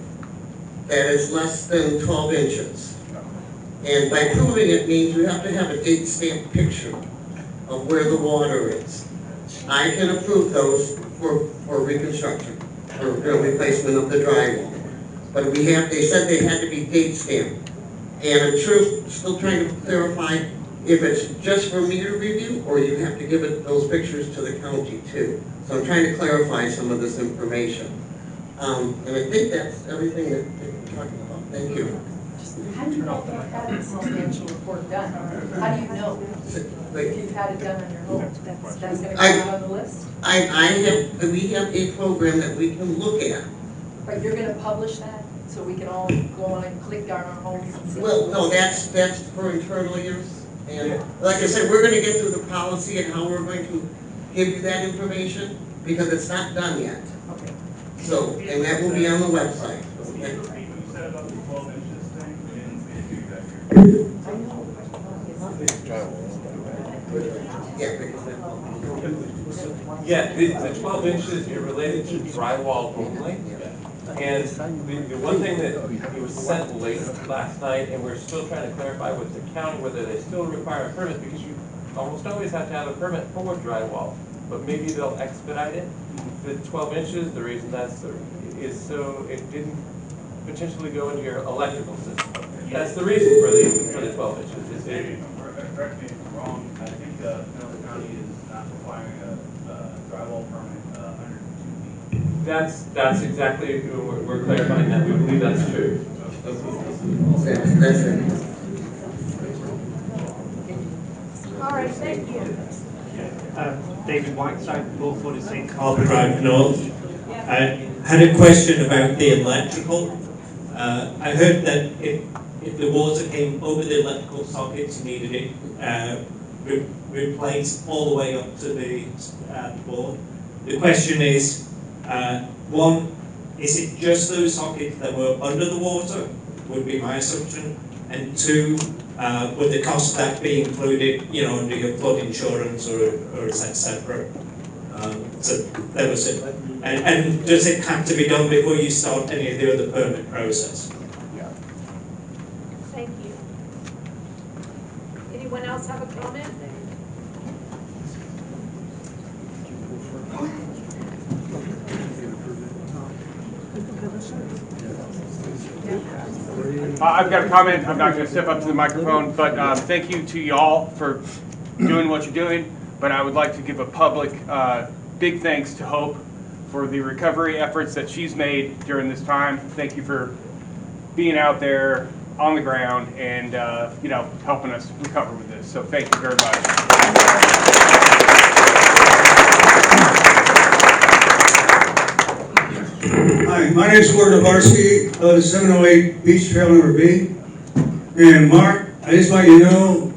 that it's less than 12 inches. And by proving it means you have to have a date stamped picture of where the water is. I can approve those for reconstruction, or replacement of the drywall. But they said they had to be date stamped. And I'm still trying to clarify if it's just for me to review, or you have to give those pictures to the county too. So I'm trying to clarify some of this information. And I think that's everything that we're talking about. Thank you. How do you know if you've had a substantial report done? How do you know if you've had it done on your home? That's going to come out on the list? We have a program that we can look at. But you're going to publish that so we can all go on and click on our homes and see? Well, no, that's for internal use. And like I said, we're going to get through the policy and how we're going to give you that information because it's not done yet. Okay. So, and that will be on the website. Okay? Yeah, the 12 inches are related to drywall only. And the one thing that it was sent late last night, and we're still trying to clarify with the county whether they still require a permit, because you almost always have to have a permit for drywall, but maybe they'll expedite it. The 12 inches, the reason is so it didn't potentially go into your electrical system. That's the reason for the 12 inches. Correct me if I'm wrong, I think Pinellas County is not requiring a drywall permit under 2 feet. That's exactly, we're clarifying that, we believe that's true. That's it. All right, thank you. David Whiteside, 446 Harbour Drive North. I had a question about the electrical. I heard that if the water came over the electrical sockets, you needed it replaced all the way up to the board. The question is, one, is it just those sockets that were under the water, would be my assumption, and two, Would the cost of that be included, you know, under your flood insurance, or is that separate? So that was it. And does it have to be done before you start any of the other permit process? Thank you. Anyone else have a comment? I've got a comment. I'm not going to step up to the microphone, but thank you to y'all for doing what you're doing. But I would like to give a public big thanks to Hope for the recovery efforts that she's made during this time. Thank you for being out there on the ground and helping us recover with this. So thank you very much. Hi, my name is Gordon Avarsky, 708 Beach Trail number B. And Mark, I just want you to know,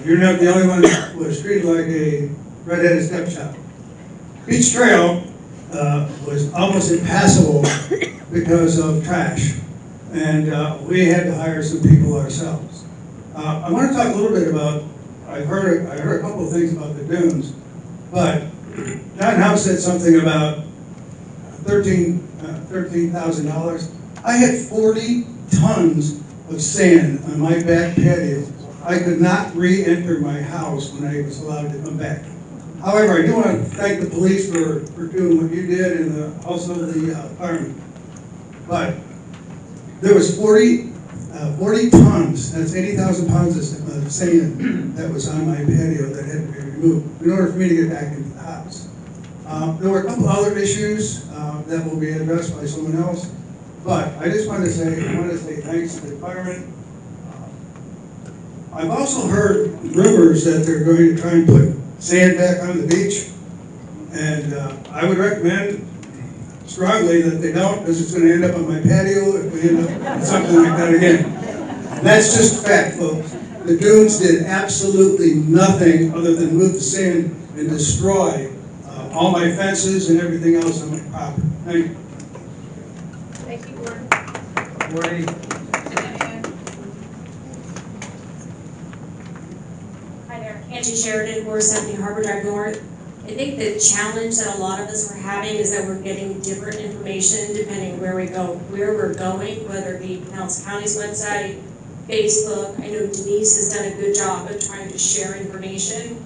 you're not the only one that was treated like a red-headed stepchild. Beach Trail was almost impassable because of trash. And we had to hire some people ourselves. I want to talk a little bit about, I heard a couple of things about the dunes, but John House said something about $13,000. I had 40 tons of sand on my back patio. I could not re-enter my house when I was allowed to come back. However, I do want to thank the police for doing what you did, and also the firemen. But there was 40 tons, that's 80,000 pounds of sand that was on my patio that had to be removed in order for me to get back into the house. There were a couple other issues that will be addressed by someone else, but I just want to say thanks to the firemen. I've also heard rumors that they're going to try and put sand back on the beach, and I would recommend strongly that they don't, because it's going to end up on my patio if we end up with something like that again. And that's just fact, folks. The dunes did absolutely nothing other than move the sand and destroy all my fences and everything else on my property. Thank you. Thank you, Gordon. Morning. Hi there, Angie Sheridan, 470 Harbor Drive North. I think the challenge that a lot of us are having is that we're getting different information depending where we're going, whether it be Pinellas County's website, Facebook. I know Denise has done a good job of trying to share information,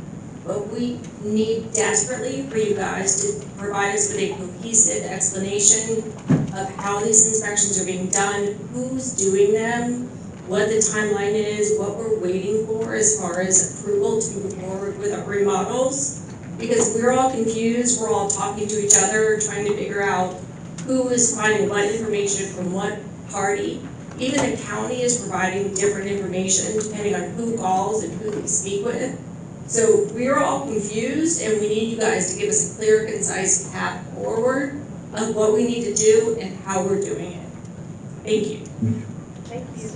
but we need desperately for you guys to provide us with a cohesive explanation of how these inspections are being done, who's doing them, what the timeline is, what we're waiting for as far as approval to move forward with our remodels. Because we're all confused, we're all talking to each other, trying to figure out who is finding what information from what party. Even the county is providing different information depending on who calls and who we speak with. So we're all confused, and we need you guys to give us a clear, concise path forward of what we need to do and how we're doing it. Thank you. Thank you.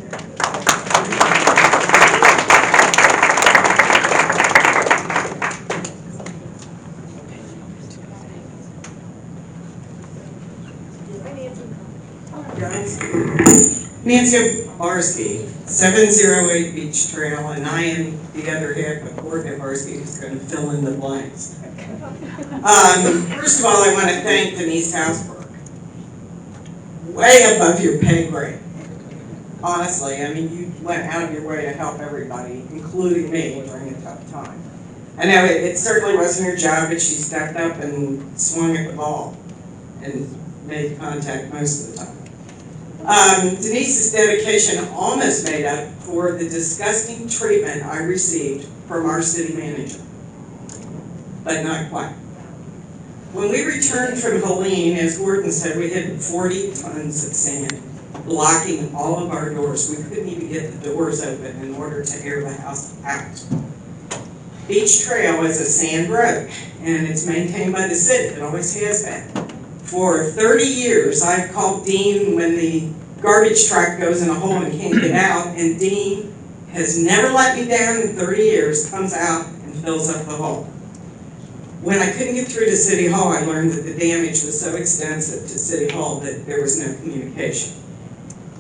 Nancy Barsky, 708 Beach Trail, and I am the other half of Gordon Barsky who's going to fill in the blanks. First of all, I want to thank Denise Hausberg. Way above your pay grade. Honestly, I mean, you went out of your way to help everybody, including me, during a tough time. I know it certainly wasn't her job, but she stepped up and swung at the ball and made contact most of the time. Denise's dedication almost made up for the disgusting treatment I received from our city manager, but not quite. When we returned from Helene, as Gordon said, we had 40 tons of sand blocking all of our doors. We couldn't even get the doors open in order to air the house out. Beach Trail is a sand road, and it's maintained by the city. It always has been. For 30 years, I've called Dean when the garbage truck goes in a hole and can't get out, and Dean has never let me down in 30 years, comes out and fills up the hole. When I couldn't get through to City Hall, I learned that the damage was so extensive to City Hall that there was no communication.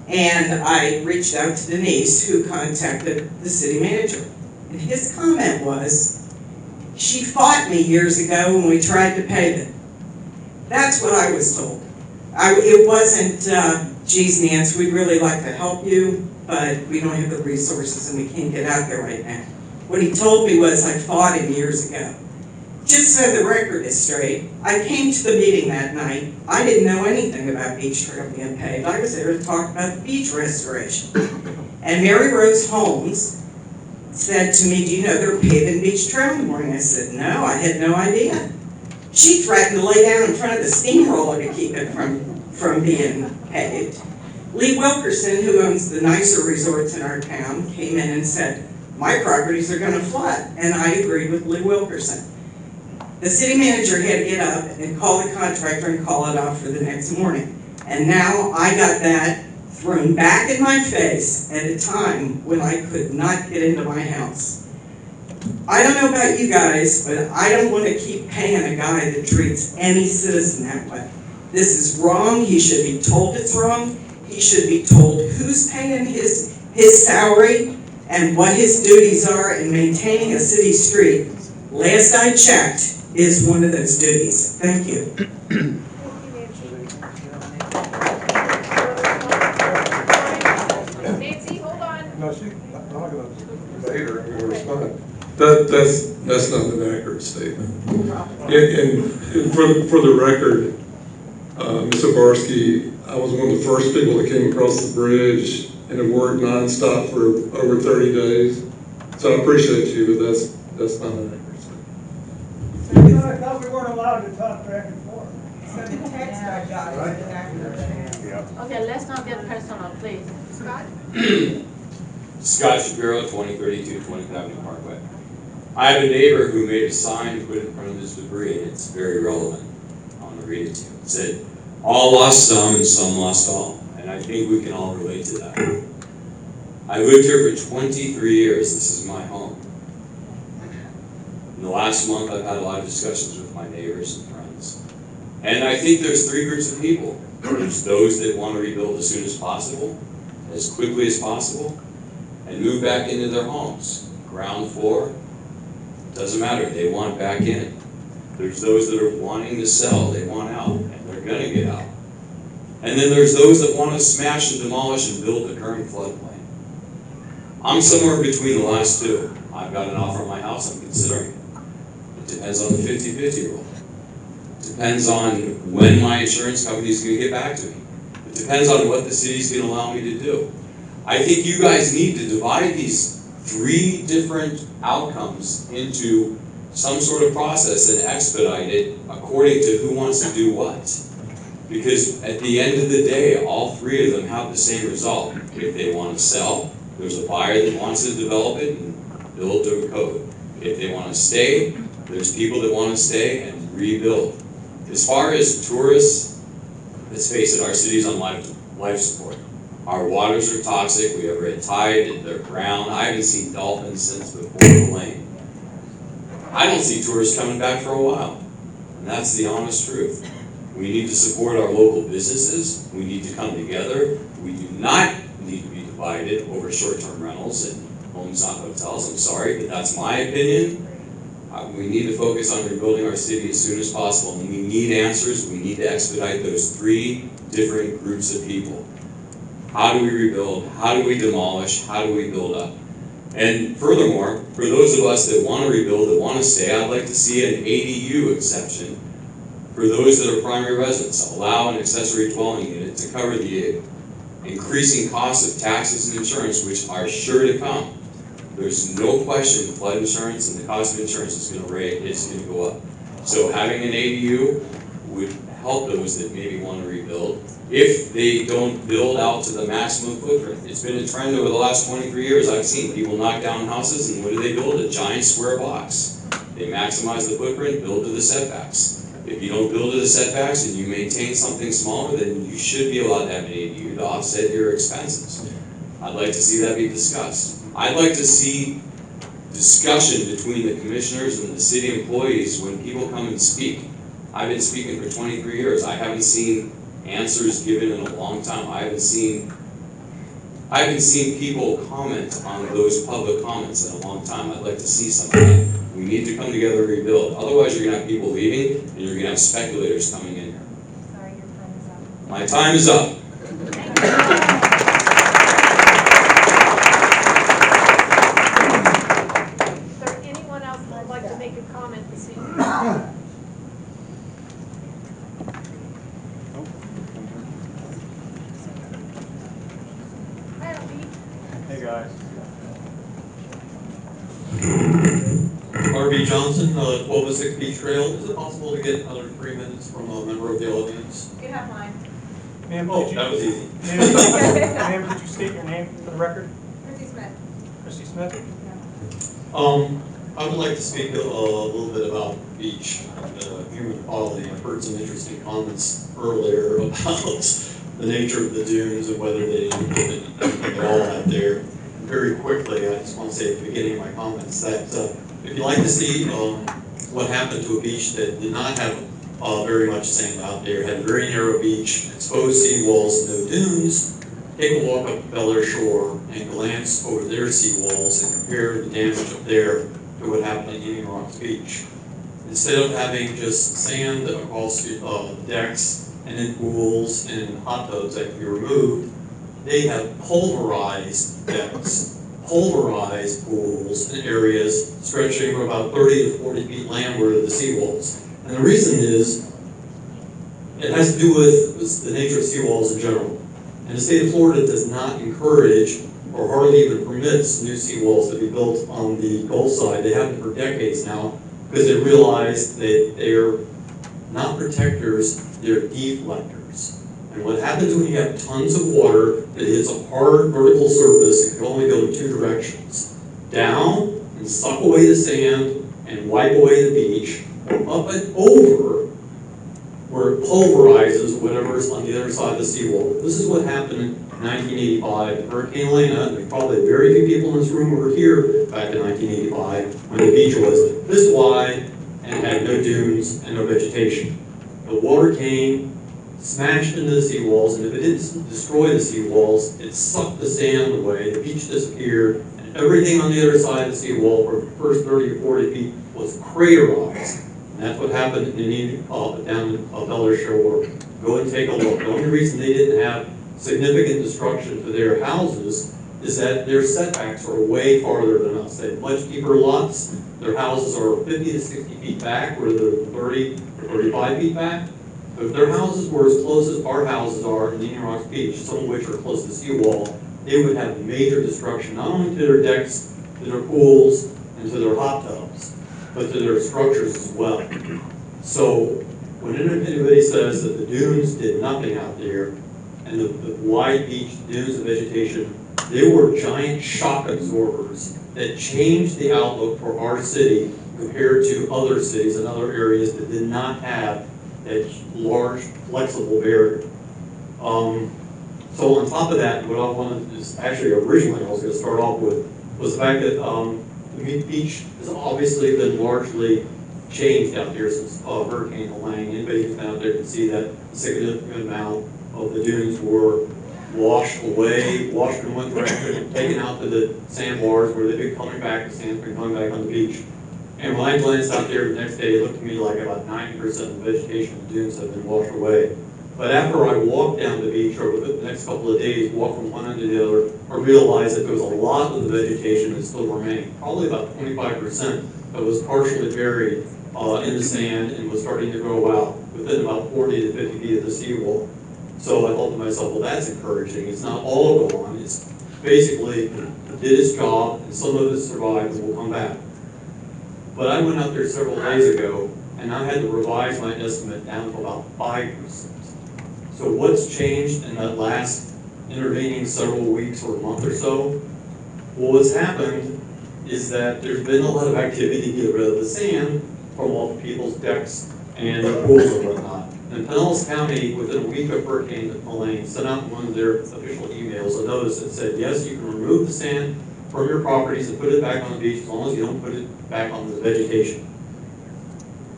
And I reached out to Denise, who contacted the city manager. And his comment was, she fought me years ago when we tried to pave it. That's what I was told. It wasn't, geez, Nance, we'd really like to help you, but we don't have the resources and we can't get out there right now. What he told me was, I fought him years ago. Just so the record is straight, I came to the meeting that night. I didn't know anything about Beach Trail being paved. I was there to talk about the beach restoration. And Mary Rose Holmes said to me, do you know they're paving Beach Trail in the morning? I said, no, I had no idea. She threatened to lay down in front of the steamroller to keep it from being paved. Lee Wilkerson, who owns the nicer resorts in our town, came in and said, my properties are gonna flood. And I agreed with Lee Wilkerson. The city manager had to get up and call the contractor and call it off for the next morning. And now I got that thrown back in my face at a time when I could not get into my house. I don't know about you guys, but I don't want to keep paying a guy that treats any citizen that way. This is wrong. He should be told it's wrong. He should be told who's paying his salary and what his duties are in maintaining a city street. Last I checked, is one of those duties. Thank you. Nancy, hold on. No, I'm not going to debate her, I'm going to respond. That's not an accurate statement. And for the record, Ms. Obarski, I was one of the first people that came across the bridge and have worked nonstop for over 30 days. So I appreciate you, but that's not an accurate statement. I thought we weren't allowed to talk back and forth. So the text I got is inaccurate. Okay, let's not get personal, please. Scott? Scott Shapiro, 2032 20th Avenue Parkway. I have a neighbor who made a sign to put in front of this debris, and it's very relevant. I want to read it to you. It said, all lost some and some lost all. And I think we can all relate to that. I lived here for 23 years. This is my home. In the last month, I've had a lot of discussions with my neighbors and friends. And I think there's three groups of people. There's those that want to rebuild as soon as possible, as quickly as possible, and move back into their homes. Ground floor, doesn't matter, they want back in. There's those that are wanting to sell, they want out, and they're gonna get out. And then there's those that want to smash and demolish and build the current floodplain. I'm somewhere between the last two. I've got an offer on my house, I'm considering it. It depends on the 50-50 rule. It depends on when my insurance company is going to get back to me. It depends on what the city's going to allow me to do. I think you guys need to divide these three different outcomes into some sort of process and expedite it according to who wants to do what. Because at the end of the day, all three of them have the same result. If they want to sell, there's a buyer that wants to develop it and build to a code. If they want to stay, there's people that want to stay and rebuild. As far as tourists, let's face it, our city's on life support. Our waters are toxic, we have red tide, they're brown. I haven't seen dolphins since before the lane. I don't see tourists coming back for a while, and that's the honest truth. We need to support our local businesses, we need to come together. We do not need to be divided over short-term rentals and homes, not hotels. I'm sorry, but that's my opinion. We need to focus on rebuilding our city as soon as possible, and we need answers. We need to expedite those three different groups of people. How do we rebuild? How do we demolish? How do we build up? And furthermore, for those of us that want to rebuild, that want to stay, I'd like to see an ADU exception for those that are primary residents. Allow an accessory dwelling unit to cover the increasing costs of taxes and insurance, which are sure to come. There's no question flood insurance and the cost of insurance is going to go up. So having an ADU would help those that maybe want to rebuild if they don't build out to the maximum footprint. It's been a trend over the last 23 years. I've seen people knock down houses, and what do they build? A giant square box. They maximize the footprint, build to the setbacks. If you don't build to the setbacks and you maintain something smaller, then you should be allowed to have an ADU to offset your expenses. I'd like to see that be discussed. I'd like to see discussion between the commissioners and the city employees when people come and speak. I've been speaking for 23 years. I haven't seen answers given in a long time. I haven't seen I haven't seen people comment on those public comments in a long time. I'd like to see some of that. We need to come together and rebuild. Otherwise, you're gonna have people leaving, and you're gonna have speculators coming in here. Sorry, your time is up. My time is up. Is there anyone else who would like to make a comment this evening? Hi, Ellie. Hey, guys. R.B. Johnson, 1206 Beach Trail. Is it possible to get another 3 minutes from a member of the audience? You have mine. Ma'am, Oh, did you? that was easy. Ma'am, could you state your name for the record? Chrissy Smith. Christy Smith? I would like to speak a little bit about beach and human quality. I've heard some interesting comments earlier about the nature of the dunes and whether they didn't put anything at all out there. Very quickly, I just want to say at the beginning of my comments that if you'd like to see what happened to a beach that did not have very much sand out there, had a very narrow beach, exposed seawalls, no dunes, take a walk up Bel Air shore and glance over their seawalls and compare the damage up there to what happened at Indian Rocks Beach. Instead of having just sand across decks and then pools and hot tubs that can be removed, they have pulverized decks, pulverized pools in areas stretching from about 30 to 40 feet landward of the seawalls. And the reason is, it has to do with the nature of seawalls in general. And the state of Florida does not encourage or hardly even permits new seawalls to be built on the Gulf side. They haven't for decades now because they realize that they're not protectors, they're deflectors. And what happens when you have tons of water that hits a hard vertical surface, it can only go in two directions. Down and suck away the sand and wipe away the beach, or up and over where it pulverizes whatever's on the other side of the seawall. This is what happened in 1985, Hurricane Elena. There probably very few people in this room were here back in 1985 when the beach was this wide and had no dunes and no vegetation. The water came, smashed into the seawalls, and if it didn't destroy the seawalls, it sucked the sand away, the beach disappeared, and everything on the other side of the seawall for the first 30 or 40 feet was craterized. And that's what happened down in Bel Air shore. Go and take a look. The only reason they didn't have significant destruction to their houses is that their setbacks are way farther than us. They have much deeper lots. Their houses are 50 to 60 feet back, where they're 30 or 35 feet back. So if their houses were as close as our houses are in Indian Rocks Beach, some of which are close to the seawall, they would have major destruction, not only to their decks, to their pools, and to their hot tubs, but to their structures as well. So when anybody says that the dunes did nothing out there, and the wide beach dunes of vegetation, they were giant shock absorbers that changed the outlook for our city compared to other cities and other areas that did not have that large, flexible barrier. So on top of that, what I wanted is actually originally I was going to start off with was the fact that the beach has obviously been largely changed out there since Hurricane Helene. Anybody who's been out there can see that a significant amount of the dunes were washed away, washed in one direction, taken out to the sandbars where they've been coming back, the sand's been coming back on the beach. And when I glanced out there the next day, it looked to me like about 90% of the vegetation of the dunes have been washed away. But after I walked down the beach over the next couple of days, walked from one end to the other, I realized that there was a lot of the vegetation that still remained, probably about 25%, that was partially buried in the sand and was starting to grow out within about 40 to 50 feet of the seawall. So I thought to myself, well, that's encouraging. It's not all gone. It's basically did its job, and some of it survived and will come back. But I went out there several days ago, and I had to revise my estimate down to about 5%. So what's changed in that last intervening several weeks or a month or so? Well, what's happened is that there's been a lot of activity to get rid of the sand from all the people's decks and the pools and whatnot. And Pinellas County, within a week of Hurricane Helene, sent out one of their official emails a notice that said, yes, you can remove the sand from your properties and put it back on the beach as long as you don't put it back on the vegetation.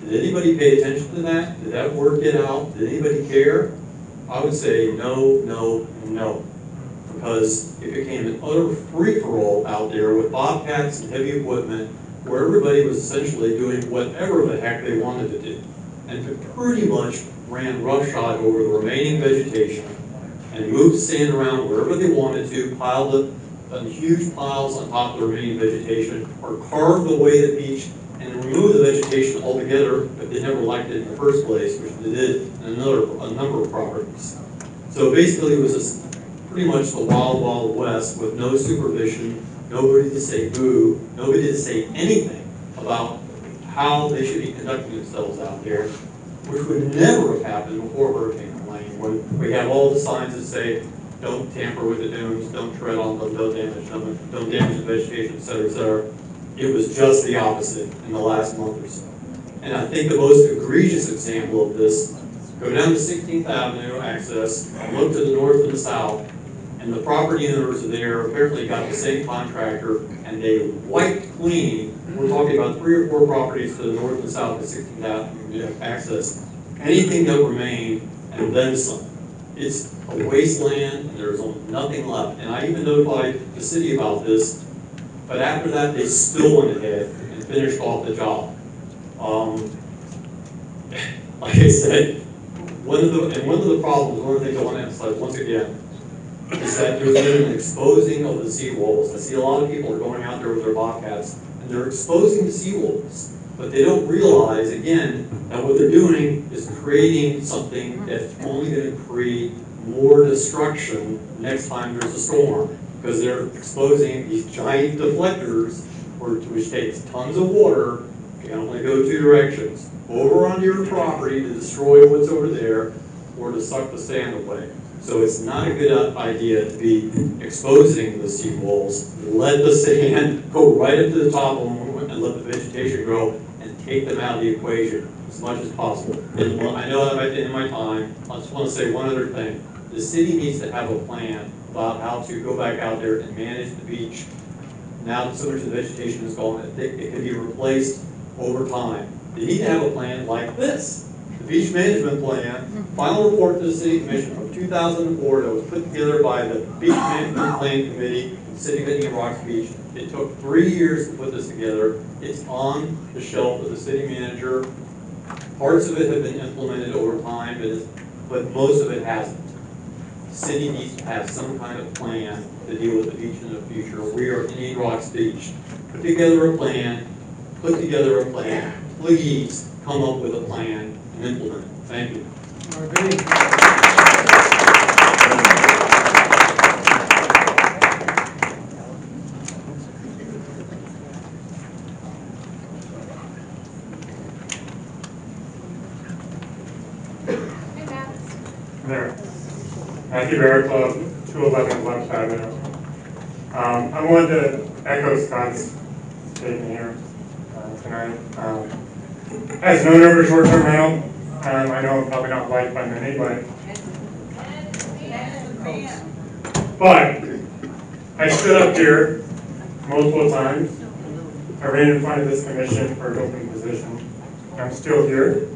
Did anybody pay attention to that? Did that word get out? Did anybody care? I would say no, no, no. because it became an utter free-for-all out there with bobcats and heavy equipment where everybody was essentially doing whatever the heck they wanted to do. And it pretty much ran roughshod over the remaining vegetation and moved sand around wherever they wanted to, piled it in huge piles on top of the remaining vegetation, or carved away the beach and removed the vegetation altogether, but they never liked it in the first place, which they did in a number of properties. So basically it was just pretty much the wild, wild west with no supervision, nobody to say boo, nobody to say anything about how they should be conducting themselves out there, which would never have happened before Hurricane Helene, when we have all the signs that say, don't tamper with the dunes, don't tread on them, don't damage them, don't damage the vegetation, et cetera, et cetera. It was just the opposite in the last month or so. And I think the most egregious example of this, go down to 16th Avenue access, look to the north and the south, and the property owners there apparently got the same contractor, and they wiped clean. We're talking about 3 or 4 properties to the north and south of 16th Avenue access. Anything that remained, and then some. It's a wasteland, and there's nothing left. And I even notified the city about this, but after that, they still went ahead and finished off the job. Like I said, one of the problems, one of the things I want to emphasize once again, is that there's been an exposing of the seawalls. I see a lot of people are going out there with their bobcats, and they're exposing the seawalls. But they don't realize, again, that what they're doing is creating something that's only going to create more destruction next time there's a storm. Because they're exposing these giant deflectors, which takes tons of water, can only go 2 directions. Over onto your property to destroy what's over there, or to suck the sand away. So it's not a good idea to be exposing the seawalls. Let the sand go right up to the top of them and let the vegetation grow and take them out of the equation as much as possible. And I know I'm at the end of my time. I just want to say one other thing. The city needs to have a plan about how to go back out there and manage the beach. Now that so much of the vegetation is gone, it can be replaced over time. They need to have a plan like this. The beach management plan, final report to the city commission from 2004 that was put together by the Beach Management Plan Committee in the city of Indian Rocks Beach. It took 3 years to put this together. It's on the shelf of the city manager. Parts of it have been implemented over time, but most of it hasn't. The city needs to have some kind of plan to deal with the beach in the future. We are Indian Rocks Beach. Put together a plan. Please come up with a plan and implement it. Thank you. There. Matthew Bear Club, 211 Left Avenue. I wanted to echo Scott's statement here tonight. As an owner of a short-term rental, I know I'm probably not liked by many, but I stood up here multiple times. I ran in front of this commission for an open position. I'm still here.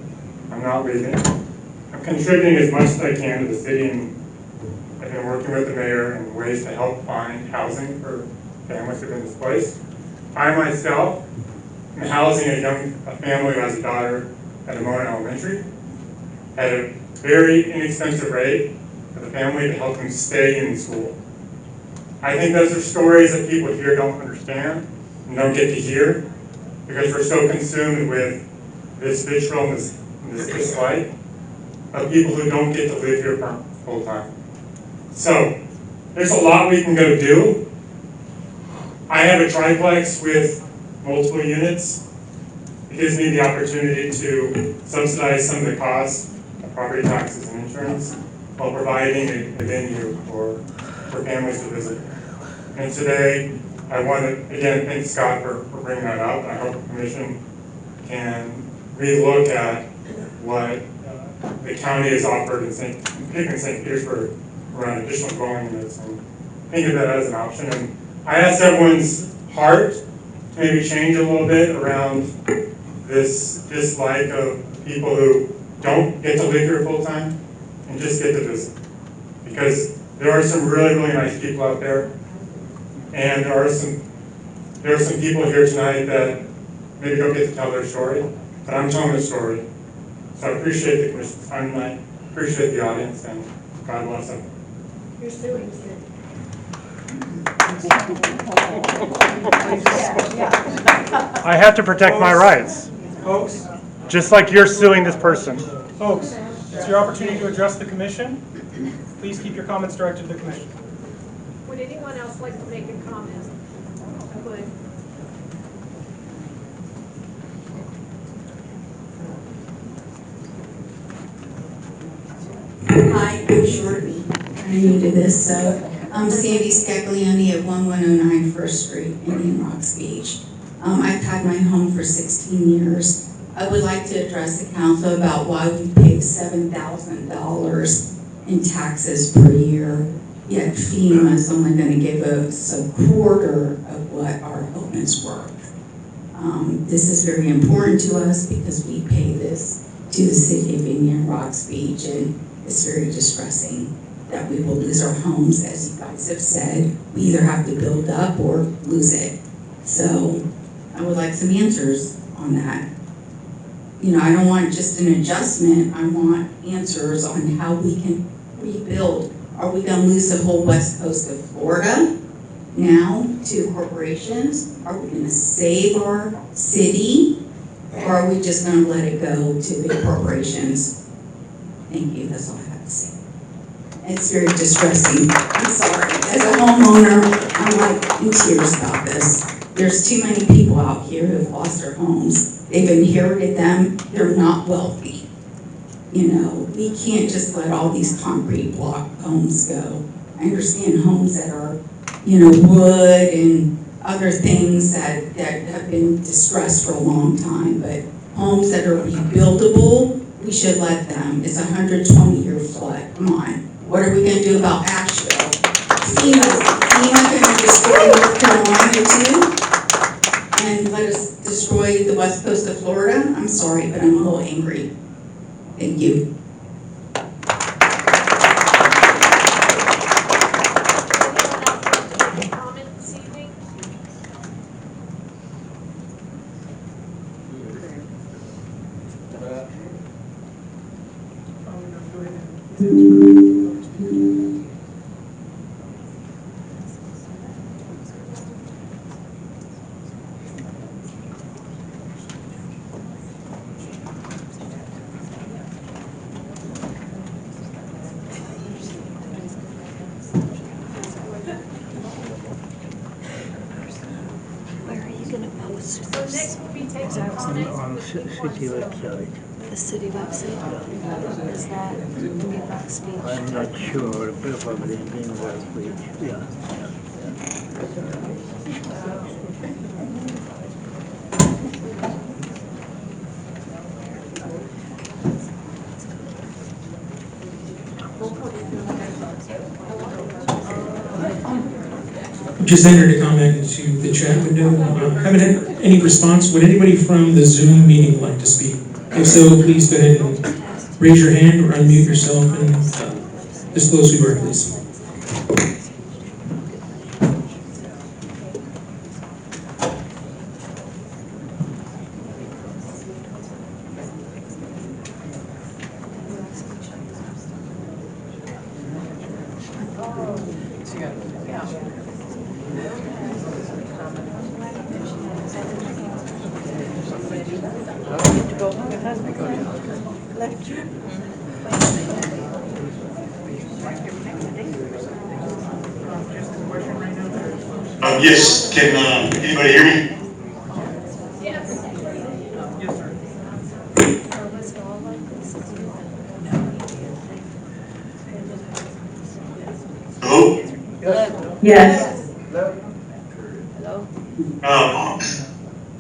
I'm not leaving. I'm contributing as much as I can to the city, and I've been working with the mayor in ways to help find housing for families who've been displaced. I myself am housing a family who has a daughter at Amona Elementary at a very inexpensive rate for the family to help them stay in school. I think those are stories that people here don't understand and don't get to hear because we're so consumed with this vitriol and this dislike of people who don't get to live here full time. So, there's a lot we can go do. I have a triplex with multiple units. It gives me the opportunity to subsidize some of the costs of property taxes and insurance while providing a venue for families to visit. And today, I want to again thank Scott for bringing that up. I hope the commission can relook at what the county has offered in St. Petersburg around additional dwelling units and think of that as an option. And I asked everyone's heart to maybe change a little bit around this dislike of people who don't get to live here full time and just get to visit. Because There are some really, really nice people out there. And there are some people here tonight that maybe don't get to tell their story, but I'm telling the story. So I appreciate the commission's time tonight, appreciate the audience, and God bless them. You're suing, Sid. I have to protect my rights, Folks, just like you're suing this person. Folks, it's your opportunity to address the commission. Please keep your comments directed to the commission. Would anyone else like to make a comment? Would. Hi, I'm Shorty. I'm new to this, so I'm Sandy Scaglione at 1109 First Street, Indian Rocks Beach. I've had my home for 16 years. I would like to address the council about why we pay $7,000 in taxes per year, yet FEMA is only going to give us a quarter of what our home is worth. This is very important to us because we pay this to the city of Indian Rocks Beach, and it's very distressing that we will lose our homes. As you guys have said, we either have to build up or lose it. So I would like some answers on that. You know, I don't want just an adjustment, I want answers on how we can rebuild. Are we gonna lose the whole west coast of Florida now to corporations? Are we gonna save our city? Or are we just gonna let it go to the corporations? Thank you, that's all I have to say. It's very distressing, I'm sorry. As a homeowner, I'm like in tears about this. There's too many people out here who have lost their homes. They've inherited them, they're not wealthy. You know, we can't just let all these concrete block homes go. I understand homes that are, you know, wood and other things that have been distressed for a long time, but homes that are rebuildable, we should let them. It's a 120-year flood, come on. What are we gonna do about Asheville? FEMA gonna destroy North Carolina too? And let us destroy the west coast of Florida? I'm sorry, but I'm a little angry. Thank you. So next we'll be taking comments On the city website. The city website, is that Indian Rocks Beach? I'm not sure, probably Indian Rocks Beach, yeah. Just entered a comment into the chat window. Haven't had any response. Would anybody from the Zoom meeting like to speak? If so, please go ahead and raise your hand or unmute yourself and disclose who you are, please. Yes, can anybody hear me? Yes. Hello? Yes.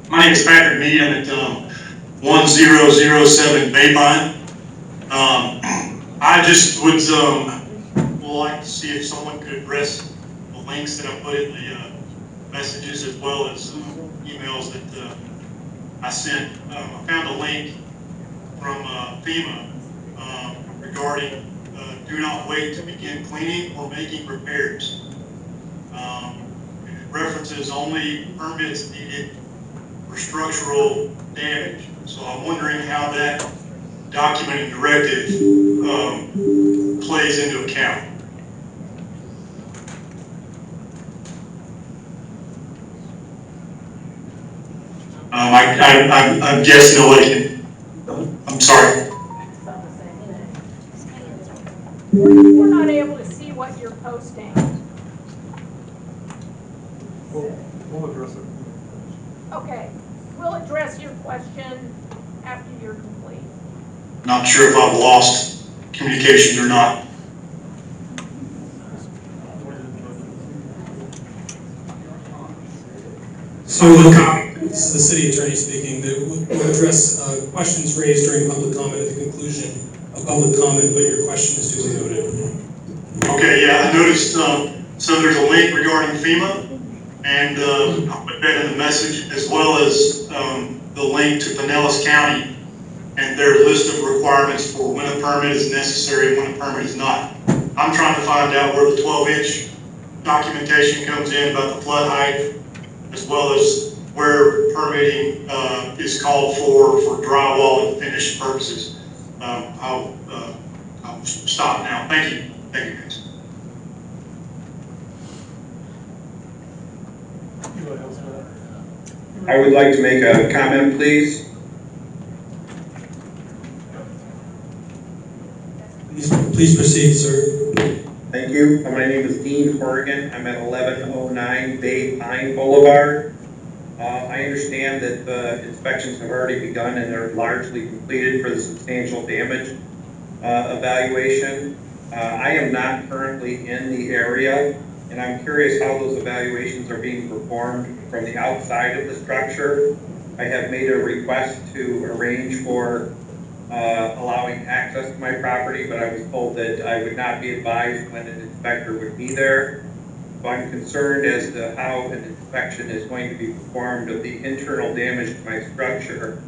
My name is Patrick Mead. I'm at 1007 Baypine. I just would like to see if someone could address the links that I put in the messages as well as emails that I sent. I found a link from FEMA regarding do not wait to begin cleaning or making repairs. It references only permits needed for structural damage. So I'm wondering how that document and directive plays into account. I'm guessing nobody can, I'm sorry. We're not able to see what you're posting. We'll address it. Okay, we'll address your question after you're complete. Not sure if I've lost communications or not. So, this is the city attorney speaking. We'll address questions raised during public comment at the conclusion of public comment, but your question is duly noted. Okay, yeah, I noticed, so there's a link regarding FEMA, and I'll put that in the message, as well as the link to Pinellas County and their list of requirements for when a permit is necessary and when a permit is not. I'm trying to find out where the 12-inch documentation comes in about the flood height, as well as where permitting is called for drywall and finished purposes. I'll stop now. Thank you. Thank you, guys. I would like to make a comment, please. Please proceed, sir. Thank you. My name is Dean Horgan. I'm at 1109 Bay Pine Boulevard. I understand that the inspections have already begun and they're largely completed for the substantial damage evaluation. I am not currently in the area, and I'm curious how those evaluations are being performed from the outside of the structure. I have made a request to arrange for allowing access to my property, but I was told that I would not be advised when an inspector would be there. So I'm concerned as to how an inspection is going to be performed of the internal damage to my structure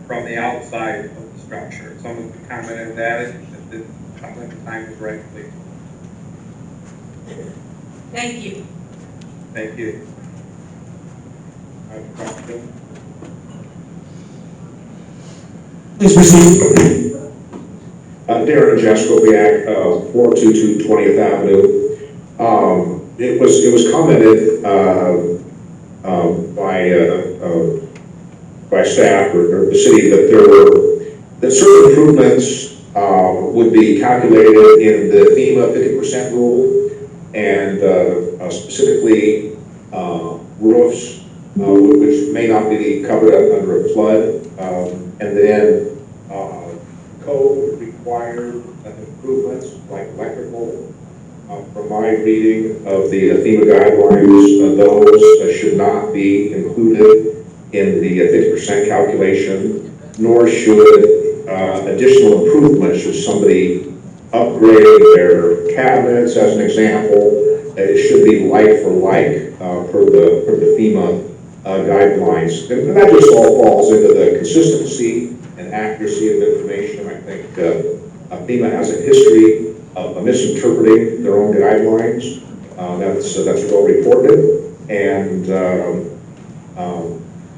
from the outside of the structure. Someone could comment on that if the time is right, please. Thank you. Thank you. Please proceed. Darren Jaskowiak, 422 20th Avenue. It was commented by staff or the city that certain improvements would be calculated in the FEMA 50% rule, and specifically roofs, which may not be covered up under a flood, and then code required improvements like electrical. From my reading of the FEMA guidelines, those should not be included in the 50% calculation, nor should additional improvements, should somebody upgrade their cabinets, as an example, it should be like for like per the FEMA guidelines. And that just all falls into the consistency and accuracy of information. I think FEMA has a history of misinterpreting their own guidelines. That's well reported, and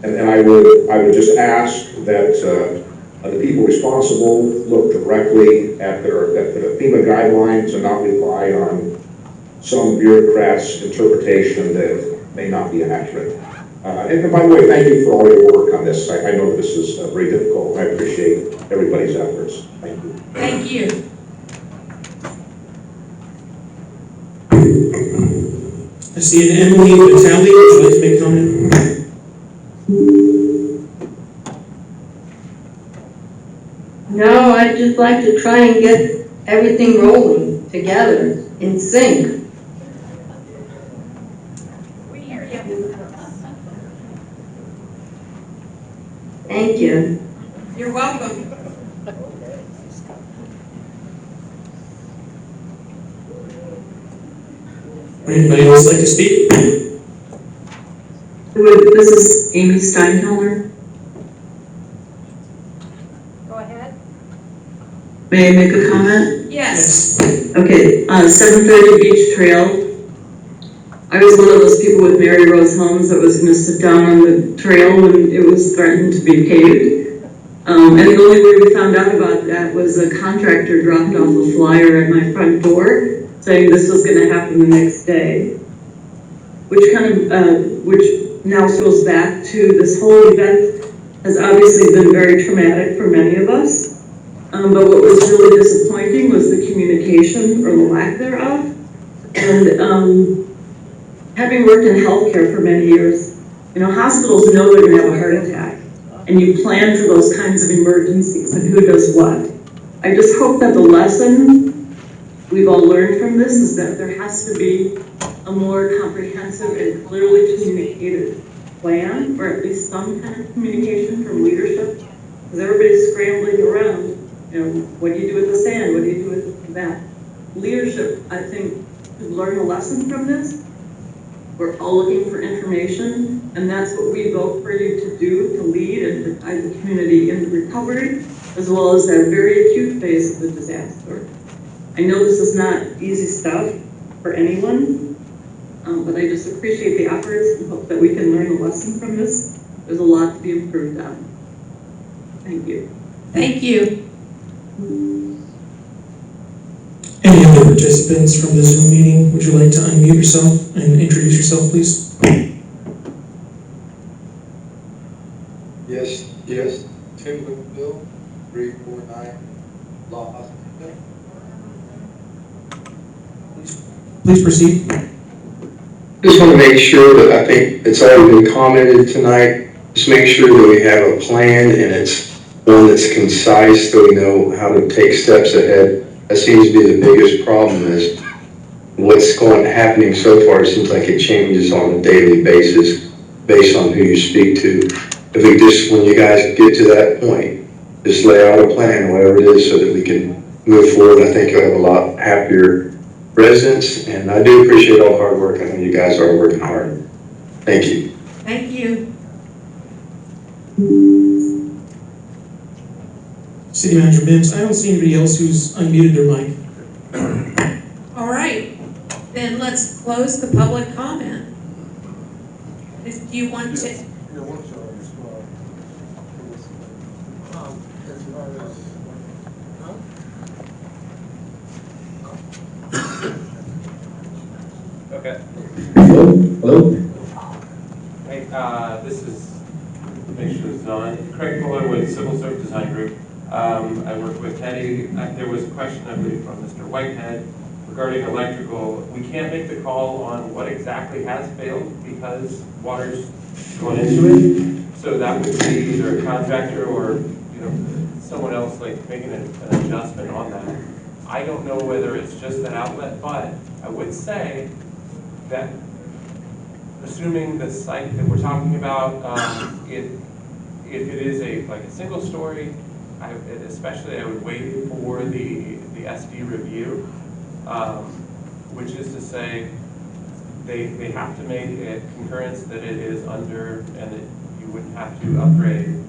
I would just ask that the people responsible look directly at the FEMA guidelines and not rely on some bureaucrat's interpretation that may not be accurate. And by the way, thank you for all your work on this. I know this is very difficult. I appreciate everybody's efforts. Thank you. Thank you. I see an Emily Vitale. Would you like to make a comment? No, I'd just like to try and get everything rolling together in sync. We hear you. Thank you. You're welcome. Would anybody else like to speak? This is Amy Steinkeller. Go ahead. May I make a comment? Yes. Okay, 730 Beach Trail. I was one of those people with Mary Rose Homes that was gonna sit down on the trail when it was threatened to be paved. And the only way we found out about that was a contractor dropped off a flyer at my front door saying this was gonna happen the next day. Which which now goes back to this whole event has obviously been very traumatic for many of us. But what was really disappointing was the communication or the lack thereof. And having worked in healthcare for many years, hospitals know they're gonna have a heart attack. And you plan for those kinds of emergencies and who does what. I just hope that the lesson we've all learned from this is that there has to be a more comprehensive and clearly communicated plan, or at least some kind of communication from leadership. Because everybody's scrambling around, what do you do with the sand? What do you do with that? Leadership, I think, could learn a lesson from this. We're all looking for information, and that's what we vote for you to do, to lead and to guide the community in the recovery, as well as that very acute phase of the disaster. I know this is not easy stuff for anyone, but I just appreciate the efforts and hope that we can learn a lesson from this. There's a lot to be improved on. Thank you. Thank you. Any other participants from the Zoom meeting? Would you like to unmute yourself and introduce yourself, please? Yes. Tim Bill, 349 Law Hospital. Please proceed. Just want to make sure that I think it's already been commented tonight. Just make sure that we have a plan and it's one that's concise so we know how to take steps ahead. That seems to be the biggest problem is what's happening so far. It seems like it changes on a daily basis based on who you speak to. If we just, when you guys get to that point, just lay out a plan, whatever it is, so that we can move forward. I think you'll have a lot happier residents, and I do appreciate all the hard work. I know you guys are working hard. Thank you. Thank you. City Manager Mims, I don't see anybody else who's unmuted their mic. All right, then let's close the public comment. If you want to. Okay. Hello? Hey, this is, make sure it's on. Craig Fuller with Civil Service Design Group. I work with Teddy. There was a question, I believe, from Mr. Whitehead regarding electrical. We can't make the call on what exactly has failed because water's going into it. So that would be either a contractor or someone else making an adjustment on that. I don't know whether it's just an outlet, but I would say that assuming the site that we're talking about, if it is a single story, I would wait for the SD review, which is to say they have to make a concurrence that it is under and that you wouldn't have to upgrade.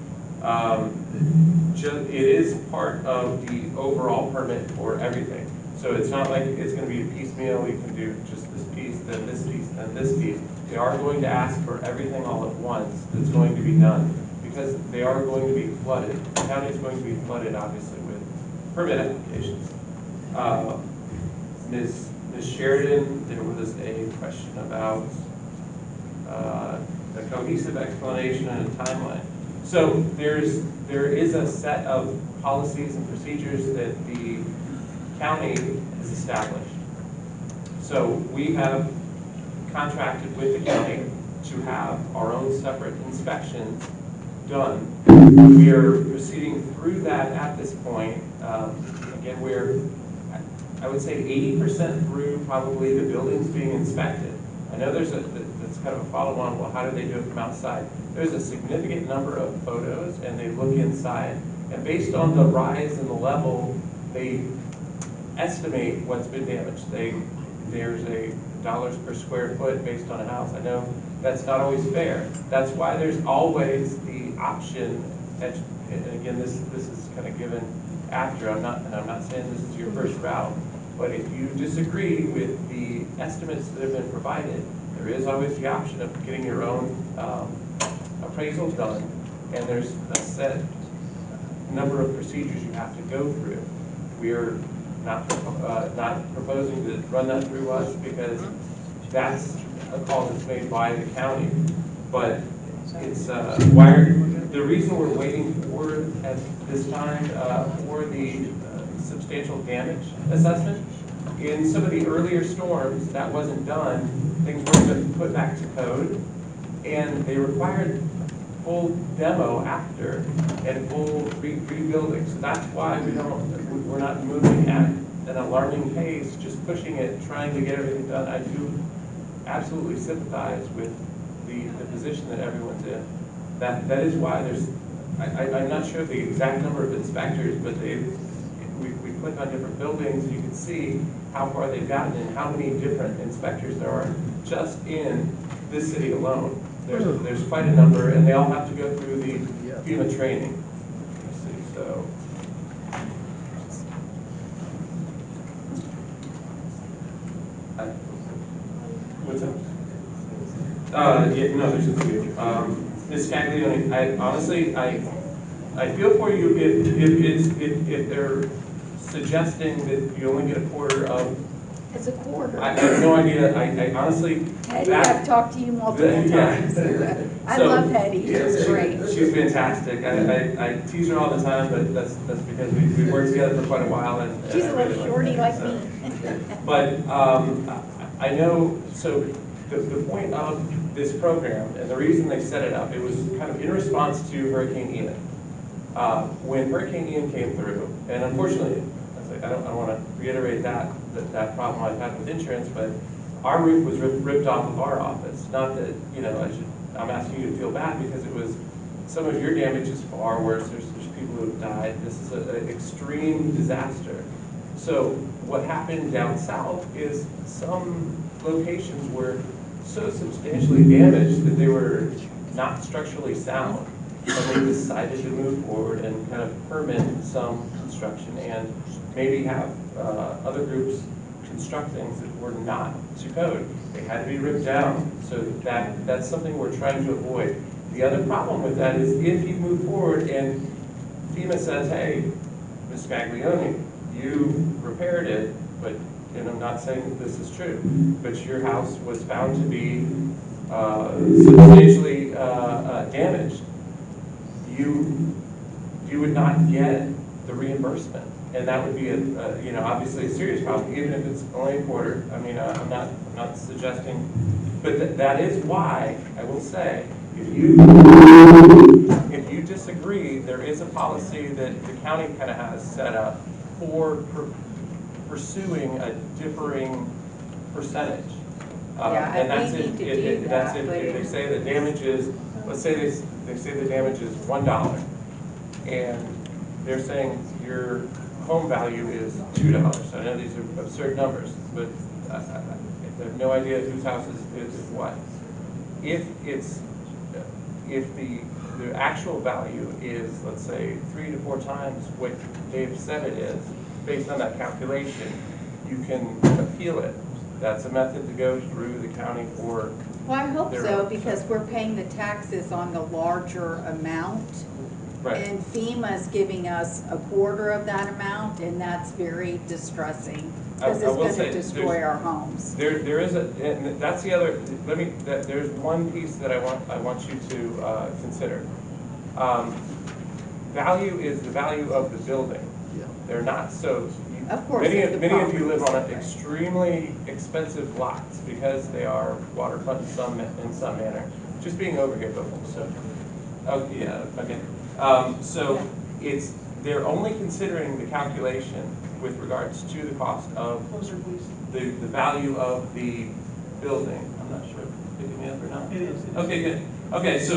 It is part of the overall permit for everything. So it's not like it's going to be a piecemeal, you can do just this piece, then this piece, then this piece. They are going to ask for everything all at once that's going to be done because they are going to be flooded. The county is going to be flooded, obviously, with permit applications. Ms. Sheridan, there was a question about a cohesive explanation and a timeline. So there is a set of policies and procedures that the county has established. So we have contracted with the county to have our own separate inspections done. We are proceeding through that at this point. Again, we're, I would say 80% through probably the buildings being inspected. I know that's kind of a follow-on, well, how do they do it from outside? There's a significant number of photos and they look inside, and based on the rise in the level, they estimate what's been damaged. There's a dollars per square foot based on a house. I know that's not always fair. That's why there's always the option, and again, this is kind of given after, and I'm not saying this is your first route, but if you disagree with the estimates that have been provided, there is always the option of getting your own appraisal done, and there's a set number of procedures you have to go through. We're not proposing to run that through us because that's a call that's made by the county. But it's the reason we're waiting for at this time for the substantial damage assessment. In some of the earlier storms, that wasn't done. Things weren't put back to code, and they required full demo after and full rebuilding. So that's why we're not moving at an alarming pace, just pushing it, trying to get everything done. I do absolutely sympathize with the position that everyone's in. That is why I'm not sure of the exact number of inspectors, but we click on different buildings, you can see how far they've gotten and how many different inspectors there are just in this city alone. There's quite a number, and they all have to go through the FEMA training. So. What's up? Yeah, no, there's a few. Ms. Caglione, I feel for you if they're suggesting that you only get a quarter of. It's a quarter. I have no idea. I honestly. Hetty, I've talked to you multiple times. I love Hetty. She's great. She's fantastic. I tease her all the time, but that's because we worked together for quite a while. And she's a little shorty like me. But I know, so the point of this program and the reason they set it up, it was kind of in response to Hurricane Ian. When Hurricane Ian came through, and unfortunately, I don't want to reiterate that problem I've had with insurance, but our roof was ripped off of our office. Not that, I'm asking you to feel bad because it was, some of your damage is far worse. There's people who have died. This is an extreme disaster. So what happened down south is some locations were so substantially damaged that they were not structurally sound. And they decided to move forward and kind of permit some construction and maybe have other groups construct things that were not to code. They had to be ripped down. So that's something we're trying to avoid. The other problem with that is if you move forward and FEMA says, hey, Ms. Maglione, you repaired it, but, and I'm not saying that this is true, but your house was found to be substantially damaged, you would not get the reimbursement. And that would be obviously a serious problem, even if it's only a quarter. I mean, I'm not suggesting, but that is why I will say, if you disagree, there is a policy that the county kind of has set up for pursuing a differing percentage. And that's it. That's it. If they say the damage is, let's say they say the damage is $1, and they're saying your home value is $2. I know these are absurd numbers, but I have no idea whose house is what. If the actual value is, let's say, 3 to 4 times what they've said it is, based on that calculation, you can appeal it. That's a method to go through the county for. Well, I hope so, because we're paying the taxes on the larger amount. Right. And FEMA's giving us a quarter of that amount, and that's very distressing, because it's going to destroy our homes. There is and that's the other, there's one piece that I want you to consider. Value is the value of the building. They're not so. Of course. Many of you live on extremely expensive lots because they are waterfront in some manner. Just being over here, so. Oh yeah. Okay. So they're only considering the calculation with regards to the cost of the value of the building. I'm not sure if it's picking me up or not. It is. Okay, good. Okay, so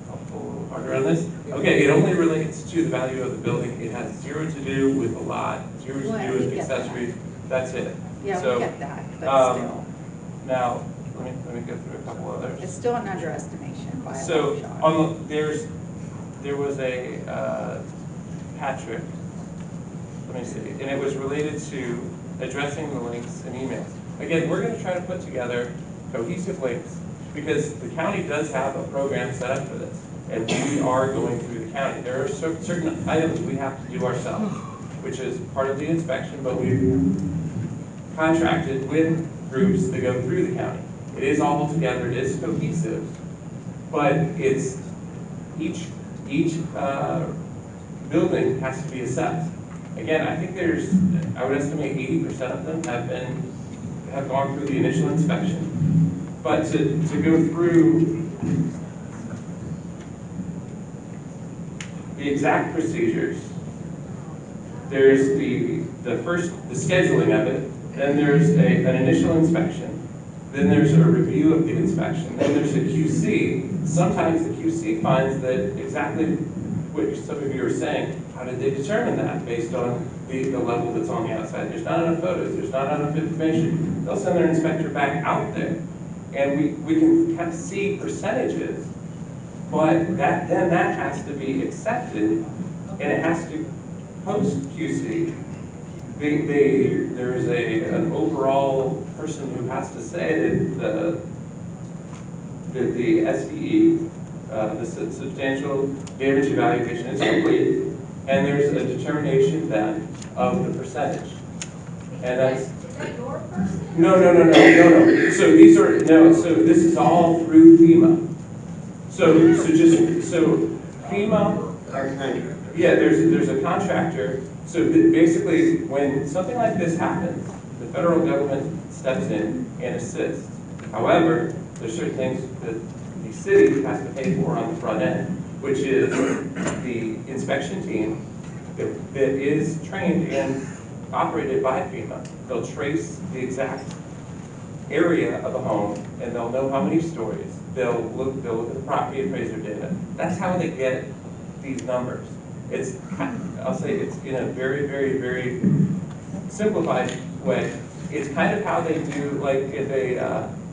I'll pull a little harder on this. Okay, it only relates to the value of the building. It has zero to do with the lot, zero to do with accessories. That's it. Yeah, so, we get that, but still. Now, let me go through a couple others. It's still an underestimation by a long shot. There was a Patrick let me see, and it was related to addressing the links and emails. Again, we're gonna try to put together cohesive links, because the county does have a program set up for this, and we are going through the county. There are certain items we have to do ourselves, which is part of the inspection, but we've contracted with groups that go through the county. It is all together, it is cohesive, but it's each building has to be assessed. Again, I think I would estimate 80% of them have gone through the initial inspection. But to go through the exact procedures, there's the scheduling of it, then there's an initial inspection, then there's a review of the inspection, then there's a QC. Sometimes the QC finds that exactly what some of you are saying, how did they determine that based on the level that's on the outside? There's not enough photos, there's not enough information. They'll send their inspector back out there, and we can kind of see percentages, but that has to be accepted, and it has to post QC. There is an overall person who has to say that the SDE, the substantial damage evaluation, is complete, and there's a determination then of the percentage. And that's. Is that your person? No. So this is all through FEMA. So FEMA. Yeah, there's a contractor. So basically, when something like this happens, the federal government steps in and assists. However, there's certain things that the city has to pay for on the front end, which is the inspection team that is trained and operated by FEMA. They'll trace the exact area of a home, and they'll know how many stories. They'll look at the property appraiser data. That's how they get these numbers. I'll say it's in a very, very, very simplified way. It's kind of how they do, like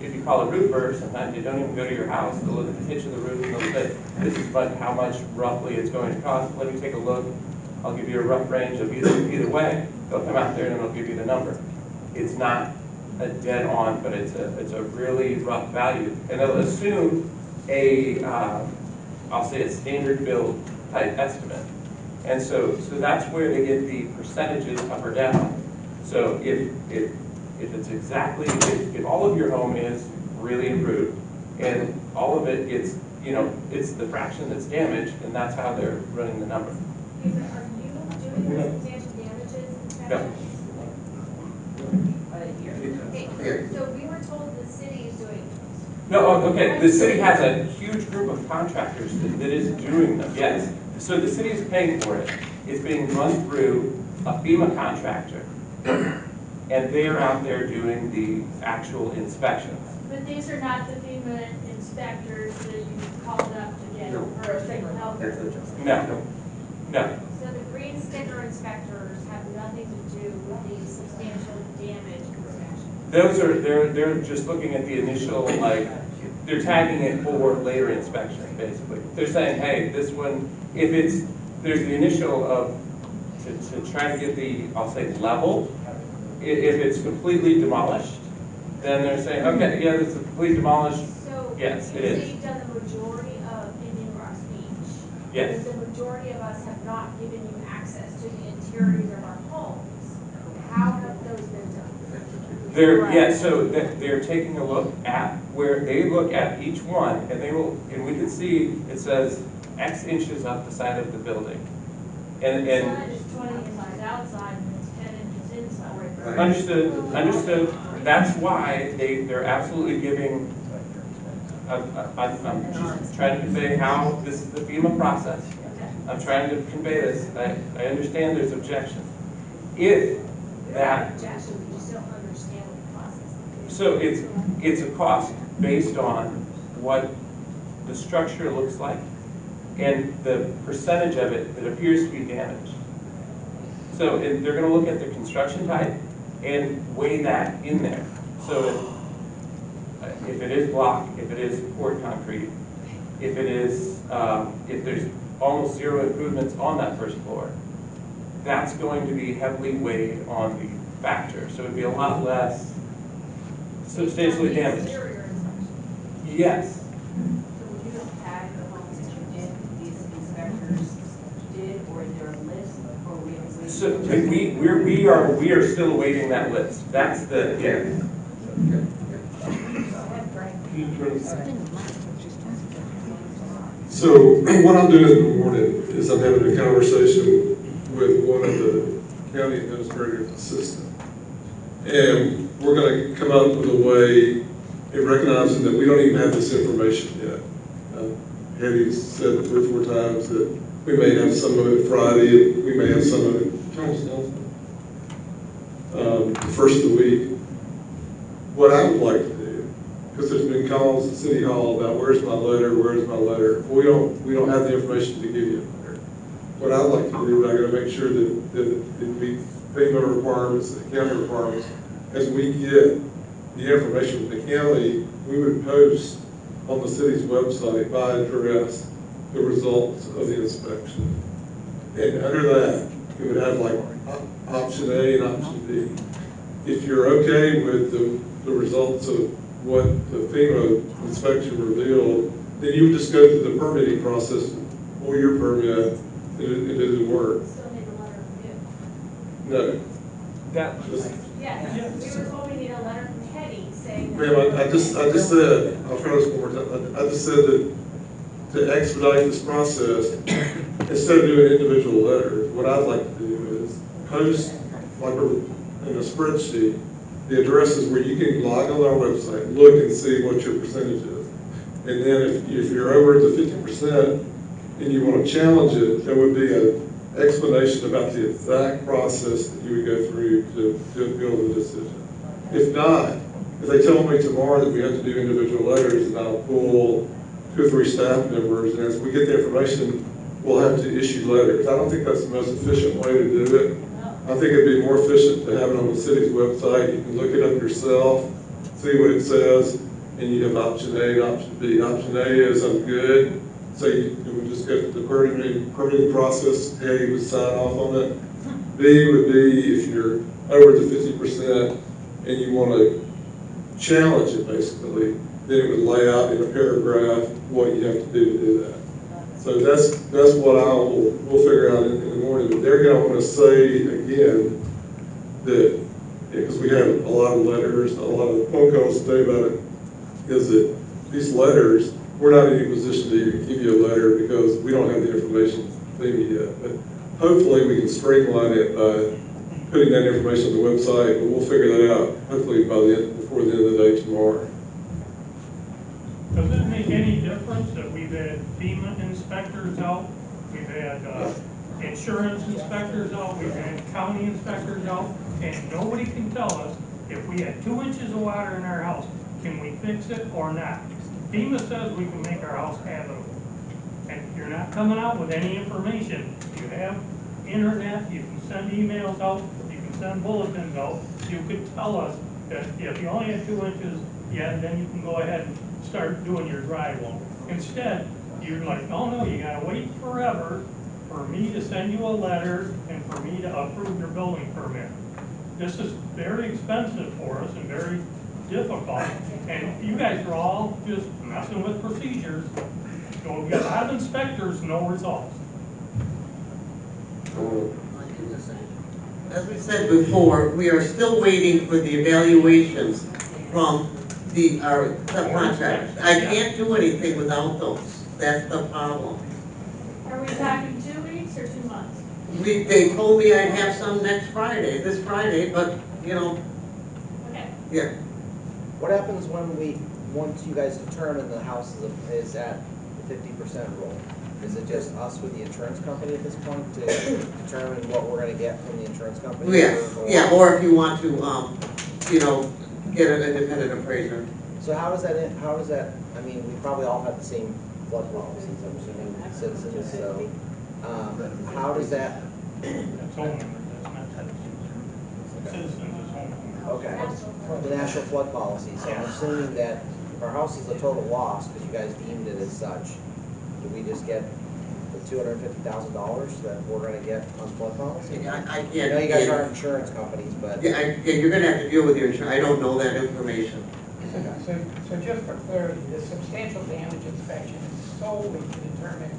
if you call a roofer, sometimes they don't even go to your house. They'll look at the pitch of the roof and they'll say, this is how much roughly it's going to cost. Let me take a look. I'll give you a rough range of either way. They'll come out there and they'll give you the number. It's not a dead on, but it's a really rough value. And they'll assume I'll say a standard build type estimate. And so that's where they get the percentages up or down. So if it's exactly, if all of your home is really improved and all of it gets, it's the fraction that's damaged, and that's how they're running the number. Are you doing the substantial damages inspections? Okay, so we were told the city is doing those. No, okay, the city has a huge group of contractors that is doing them, yes. So the city is paying for it. It's being run through a FEMA contractor, and they're out there doing the actual inspections. But these are not the FEMA inspectors that you called up to get, or a signal helper? No. So the green sticker inspectors have nothing to do with the substantial damage inspection? Those are, they're just looking at the initial, they're tagging it for later inspection, basically. They're saying, hey, this one, there's the initial of, to try to get the, I'll say, level. If it's completely demolished, then they're saying, okay, yeah, this is completely demolished. So yes, it is. you've done the majority of Indian Rocks Beach. Yes. But the majority of us have not given you access to the interiors of our homes. How have those been done? So they're taking a look at where they look at each one, and we can see it says X inches up the side of the building. And it's 20 inches outside and it's 10 inches inside. Understood. That's why they're absolutely giving. I'm just trying to convey how this is the FEMA process. I'm trying to convey this. I understand there's objections. If that. Objection, we just don't understand what the process is. So it's a cost based on what the structure looks like and the percentage of it that appears to be damaged. So they're going to look at the construction type and weigh that in there. So if it is block, if it is poured concrete, if it is if there's almost zero improvements on that first floor, that's going to be heavily weighed on the factor, so it'd be a lot less substantially damaged. Yes. So would you have tagged the homes that you did, these inspectors did, or is there a list, or we have waited? So we are still awaiting that list. That's the, yeah. So what I'm doing in the morning is I'm having a conversation with one of the county administrator's assistants. And we're gonna come up with a way in recognizing that we don't even have this information yet. Hetty said 3 or 4 times that we may have some of it Friday, we may have some of it the first of the week. What I would like to do, because there's been calls at City Hall about where's my letter, where's my letter. We don't have the information to give you a letter. What I'd like to do, I gotta make sure that it meets FEMA requirements, the county requirements. As we get the information from the county, we would post on the city's website by address the results of the inspection. And under that, it would have like option A and option B. If you're okay with the results of what the FEMA inspection revealed, then you would just go through the permitting process for your permit, and it doesn't work. Still need a letter from you. No. Yes, we were told we need a letter from Hetty saying. Ma'am, I just said, I'll try this one more time. I just said that to expedite this process, instead of doing individual letters, what I'd like to do is post, like in a spreadsheet, the addresses where you can log on our website, look and see what your percentage is. And then if you're over the 50% and you want to challenge it, there would be an explanation about the exact process that you would go through to appeal the decision. If not, if they tell me tomorrow that we have to do individual letters, and I'll pull 2 or 3 staff members, and as we get the information, we'll have to issue letters. I don't think that's the most efficient way to do it. I think it'd be more efficient to have it on the city's website. You can look it up yourself, see what it says, and you have option A and option B. Option A is I'm good, so you would just go through the permitting process, Hetty would sign off on it. B would be if you're over the 50% and you want to challenge it basically, then it would lay out in a paragraph what you have to do that. So that's what we'll figure out in the morning. But they're going to want to say again that, because we have a lot of letters, a lot of phone calls today about it, is that these letters, we're not in any position to even give you a letter because we don't have the information from you yet. But hopefully we can streamline it by putting that information on the website, but we'll figure that out hopefully before the end of the day tomorrow. Does it make any difference that we've had FEMA inspectors out, we've had insurance inspectors out, we've had county inspectors out, and nobody can tell us if we had 2 inches of water in our house, can we fix it or not? FEMA says we can make our house habitable. And you're not coming out with any information. You have internet, you can send emails out, you can send bulletins out. You could tell us that if you only have 2 inches, yeah, then you can go ahead and start doing your drywall. Instead, you're like, oh no, you gotta wait forever for me to send you a letter and for me to approve your building permit. This is very expensive for us and very difficult, and you guys are all just messing with procedures. So we got a lot of inspectors, no results. As we said before, we are still waiting for the evaluations from our subcontractors. I can't do anything without those. That's the problem. Are we talking 2 weeks or 2 months? They told me I'd have some next Friday, this Friday, but, you know. Okay. Yeah. What happens once you guys determine the house is at the 50% rule? Is it just us with the insurance company at this point to determine what we're gonna get from the insurance company? Yeah, or if you want to, you know, get an independent appraiser. So how does that, I mean, we probably all have the same flood policies, I'm assuming, citizens, so, how does that? Okay, the national flood policy, so I'm assuming that if our house is a total loss, because you guys deemed it as such, do we just get the $250,000 that we're gonna get on flood policy? I I can't. know you guys aren't insurance companies, but. Yeah, you're gonna have to deal with your insurance, I don't know that information. So just for clarity, the substantial damage inspection is solely to determine,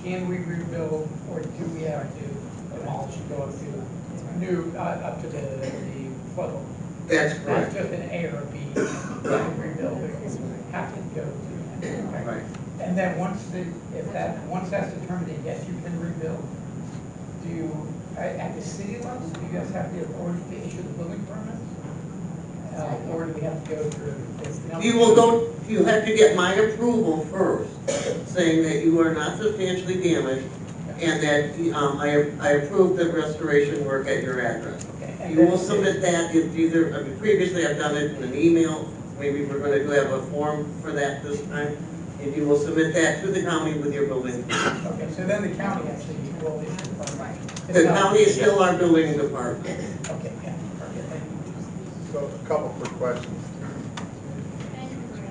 can we rebuild or do we have to demolish and go up to the flood line? That's correct. That's just an A or B, rebuild, we have to go to. Okay. Right. And then once that's determined that yes, you can rebuild, do you, at the city level, do you guys have the authority to issue the building permits? Or do we have to go through? You have to get my approval first, saying that you are not substantially damaged and that I approve the restoration work at your address. Okay. You will submit that if either, previously I've done it in an email, maybe we're going to have a form for that this time. And you will submit that to the county with your building permit. Okay, so then the county actually will issue the permit. The county is still our building department. Okay, yeah. So a couple quick questions.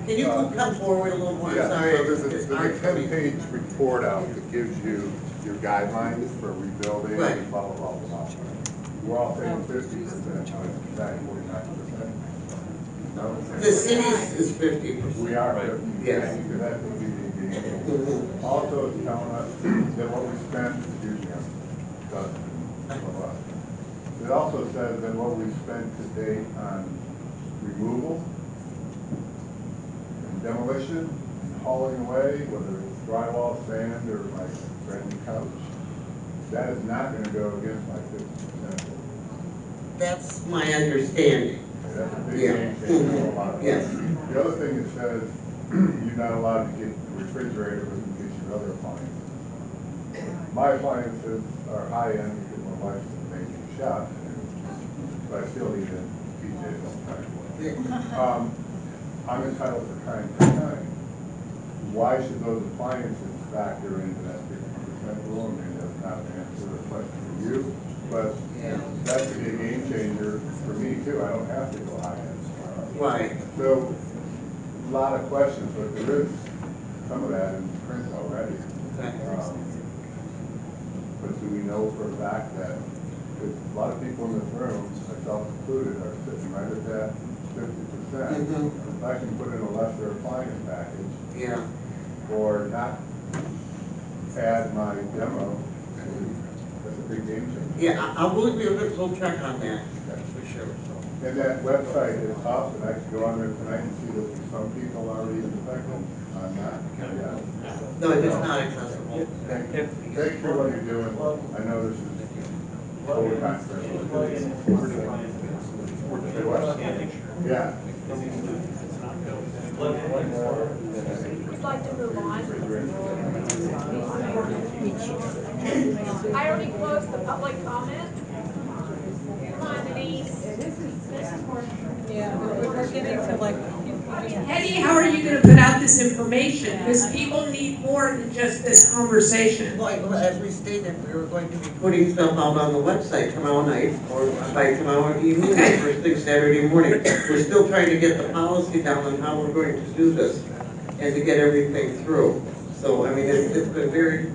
Can you come forward a little more? Yeah, Sorry. so there's a 10-page report out that gives you your guidelines for rebuilding Right. and blah, blah, blah, blah. We're all saying 50%, exactly 49%. No? The city's is 50%. We are 50%. Yes. Because that would be the, also it's telling us that what we spent, excuse me, it also says that what we spent to date on removal, and demolition, and hauling away, whether it's drywall, sand, or like brand new couch, that is not gonna go against my 50%. That's my understanding. Okay, that's a big Yeah. game changer for a lot of us. Yes. The other thing it says, you're not allowed to get the refrigerator with in case your other appliances. My appliances are high-end because my wife's an amazing chef, but I still eat in PJs all the time. I'm entitled to kind of. Why should those appliances factor into that 50% rule? I mean, that's not an answer to the question for you, but that could be a game changer for me too. I don't have to go high-end. Right. So, a lot of questions, but there is some of that in print already. But do we know for a fact that, because a lot of people in this room, myself included, are sitting right at that 50%. If I can put in a lesser appliance package, or not add my demo, that's a big game changer. Yeah, I will be able to check on that, for sure. And that website is up, and I can go on there tonight and see that some people already affected on that. Yeah. No, it is not accessible. Thank you. Thank you for what you're doing. I know this is overtime for everybody. Yeah. We'd like to move on. I already closed the public comment. Come on, Denise. Yeah, we're getting to like. Hetty, how are you gonna put out this information? Because people need more than just this conversation. Well, as we stated, we were going to be putting stuff out on the website tomorrow night, or by tomorrow evening, or first thing Saturday morning. We're still trying to get the policy down on how we're going to do this, and to get everything through. So, I mean, it's been very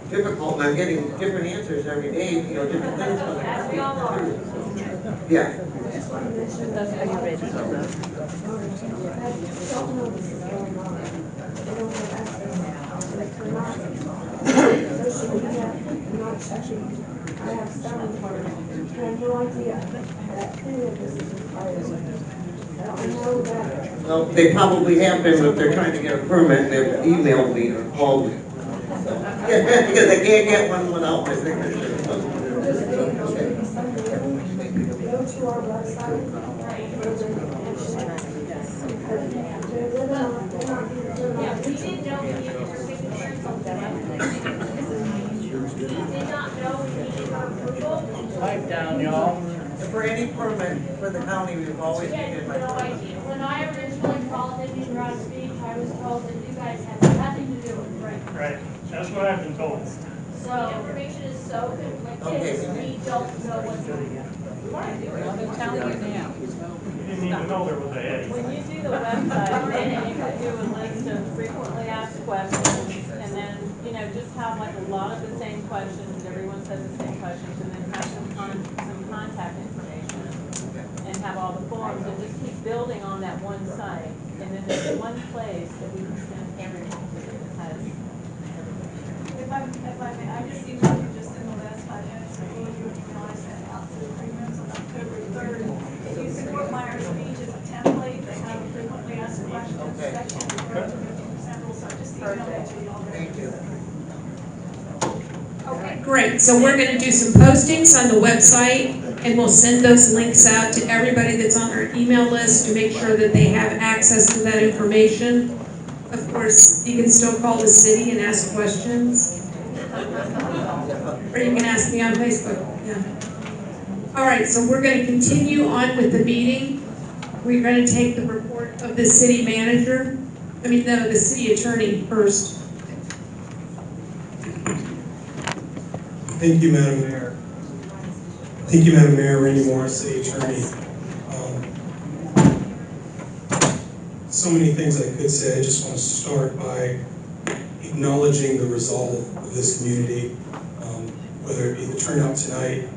difficult, and I'm getting different answers every day, you know, different things. Yeah. Well, they probably have been, if they're trying to get a permit, they've emailed me or called me. Because they can't get one without my signature. Go to our website. Yeah, we didn't know we needed your signatures on that. We did not know we needed your approval. Pipe down, y'all. For any permit for the county, we've always needed my No permit. idea. When I originally called Indian Rock Beach, I was told that you guys had nothing to do with it. Right, that's what I've been told. So the information is so conflicted, we don't know what's going on. I'm telling you now. You didn't even know there was a head. When you do the website, then you could do a list of frequently asked questions, and then, know, just have like a lot of the same questions, everyone says the same questions, and then have some contact information, and have all the forms, and just keep building on that one site, and then there's one place that we can send everything to that has everything. If I may, I just emailed you just in the last 5 minutes, I told you an email I sent out to the agreements on October 3rd. If you support Myers Beach as a template, they have a frequently asked questions section, for the 50% rule, so I just emailed that to you already. Thank you. Okay, great. So we're going to do some postings on the website, and we'll send those links out to everybody that's on our email list to make sure that they have access to that information. Of course, you can still call the city and ask questions. Or you can ask me on Facebook. Yeah. All right, so we're going to continue on with the meeting. We're going to take the report of the city manager. The city attorney first. Thank you, Madam Mayor. Thank you, Madam Mayor. Randy Morris, City Attorney. So many things I could say. I just want to start by acknowledging the resolve of this community, whether it be the turnout tonight,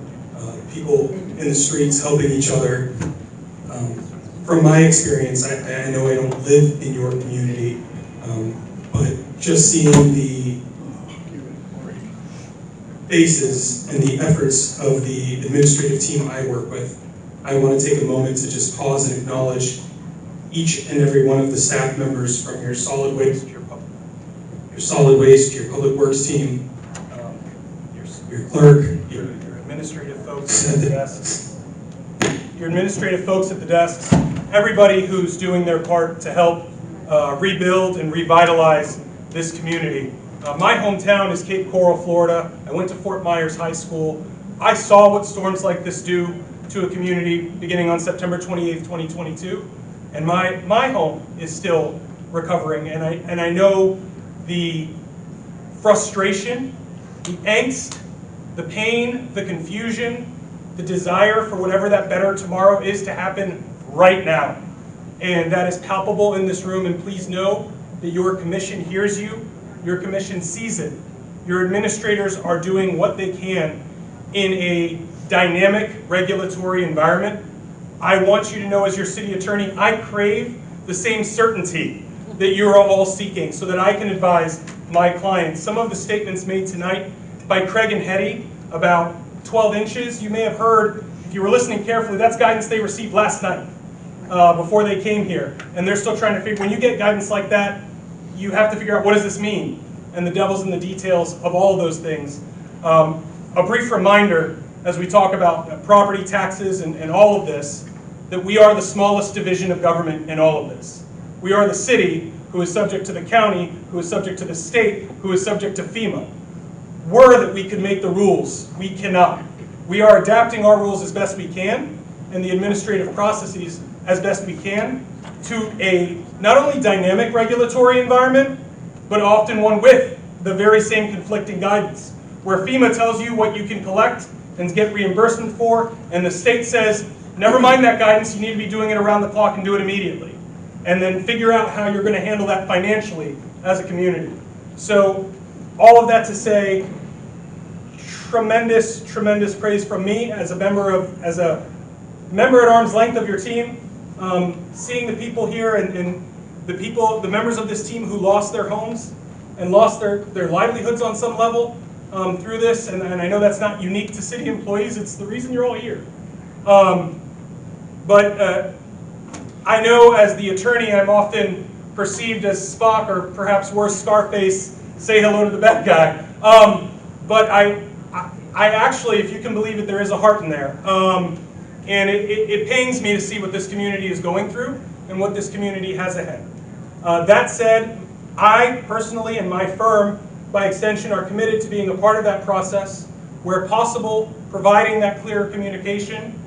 people in the streets helping each other. From my experience, I know I don't live in your community, but just seeing the faces and the efforts of the administrative team I work with, I want to take a moment to just pause and acknowledge each and every one of the staff members, from your solid waste to your public works team, your clerk, your administrative folks at the desks, everybody who's doing their part to help rebuild and revitalize this community. My hometown is Cape Coral, Florida. I went to Fort Myers High School. I saw what storms like this do to a community beginning on September 28th, 2022. And my home is still recovering. And I know the frustration, the angst, the pain, the confusion, the desire for whatever that better tomorrow is to happen right now. And that is palpable in this room. And please know that your commission hears you. Your commission sees it. Your administrators are doing what they can in a dynamic regulatory environment. I want you to know, as your city attorney, I crave the same certainty that you're all seeking so that I can advise my clients. Some of the statements made tonight by Craig and Hetty about 12 inches, you may have heard, if you were listening carefully, that's guidance they received last night before they came here. And they're still trying to figure, when you get guidance like that, you have to figure out what does this mean? And the devil's in the details of all of those things. A brief reminder, as we talk about property taxes and all of this, that we are the smallest division of government in all of this. We are the city who is subject to the county, who is subject to the state, who is subject to FEMA. Were that we could make the rules, we cannot. We are adapting our rules as best we can and the administrative processes as best we can to a not only dynamic regulatory environment, but often one with the very same conflicting guidance, where FEMA tells you what you can collect and get reimbursement for, and the state says, never mind that guidance, you need to be doing it around the clock and do it immediately. And then figure out how you're going to handle that financially as a community. So all of that to say, tremendous, tremendous praise from me as a member at arm's length of your team. Seeing the people here and the members of this team who lost their homes and lost their livelihoods on some level through this, and I know that's not unique to city employees, it's the reason you're all here. But I know as the attorney I'm often perceived as Spock, or perhaps worse, Scarface, say hello to the bad guy. But I actually, if you can believe it, there is a heart in there. And it pains me to see what this community is going through and what this community has ahead. That said, I personally and my firm, by extension, are committed to being a part of that process, where possible, providing that clear communication,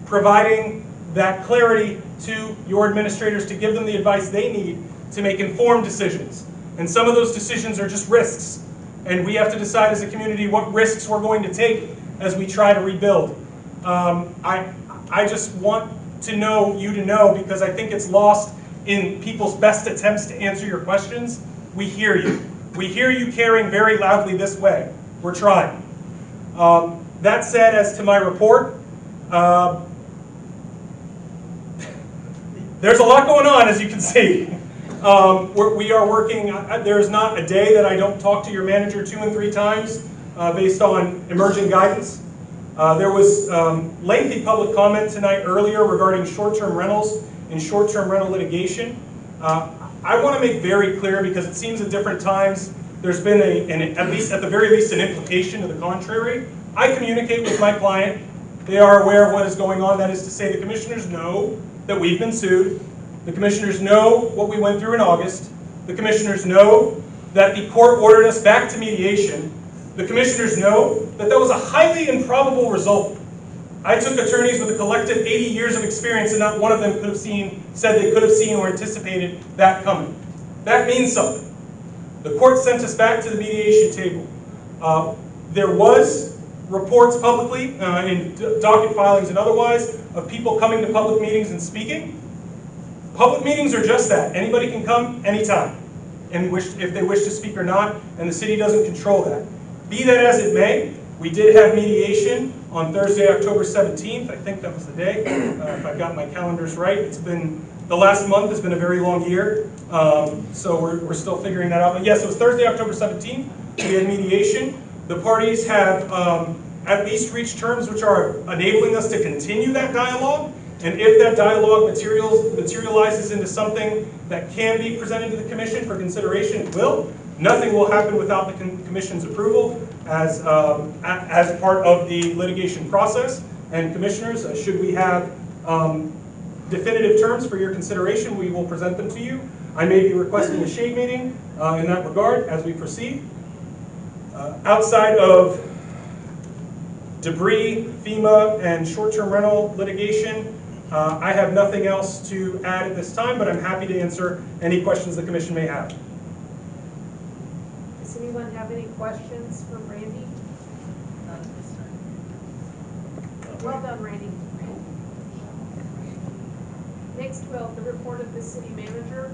providing that clarity to your administrators to give them the advice they need to make informed decisions. And some of those decisions are just risks. And we have to decide as a community what risks we're going to take as we try to rebuild. I just want to know you to know, because I think it's lost in people's best attempts to answer your questions. We hear you. We hear you carrying very loudly this way. We're trying. That said, as to my report, there's a lot going on, as you can see. We are working, there's not a day that I don't talk to your manager 2 and 3 times based on emerging guidance. There was lengthy public comment tonight earlier regarding short-term rentals and short-term rental litigation. I want to make very clear, because it seems at different times there's been at the very least an implication to the contrary. I communicate with my client. They are aware of what is going on. That is to say, the commissioners know that we've been sued. The commissioners know what we went through in August. The commissioners know that the court ordered us back to mediation. The commissioners know that that was a highly improbable result. I took attorneys with a collective 80 years of experience, and not one of them said they could have seen or anticipated that coming. That means something. The court sent us back to the mediation table. There was reports publicly, in docket filings and otherwise, of people coming to public meetings and speaking. Public meetings are just that. Anybody can come anytime, and if they wish to speak or not, and the city doesn't control that. Be that as it may, we did have mediation on Thursday, October 17th. I think that was the day, if I've got my calendars right. It's been, the last month has been a very long year, so we're still figuring that out. But yes, it was Thursday, October 17th. We had mediation. The parties have at least reached terms which are enabling us to continue that dialogue. And if that dialogue materializes into something that can be presented to the commission for consideration, it will. Nothing will happen without the commission's approval as part of the litigation process. And commissioners, should we have definitive terms for your consideration, we will present them to you. I may be requesting a shade meeting in that regard as we proceed. Outside of debris, FEMA, and short-term rental litigation, I have nothing else to add at this time, but I'm happy to answer any questions the commission may have. Does anyone have any questions for Randy? Well done, Randy. Next, we'll have the report of the city manager.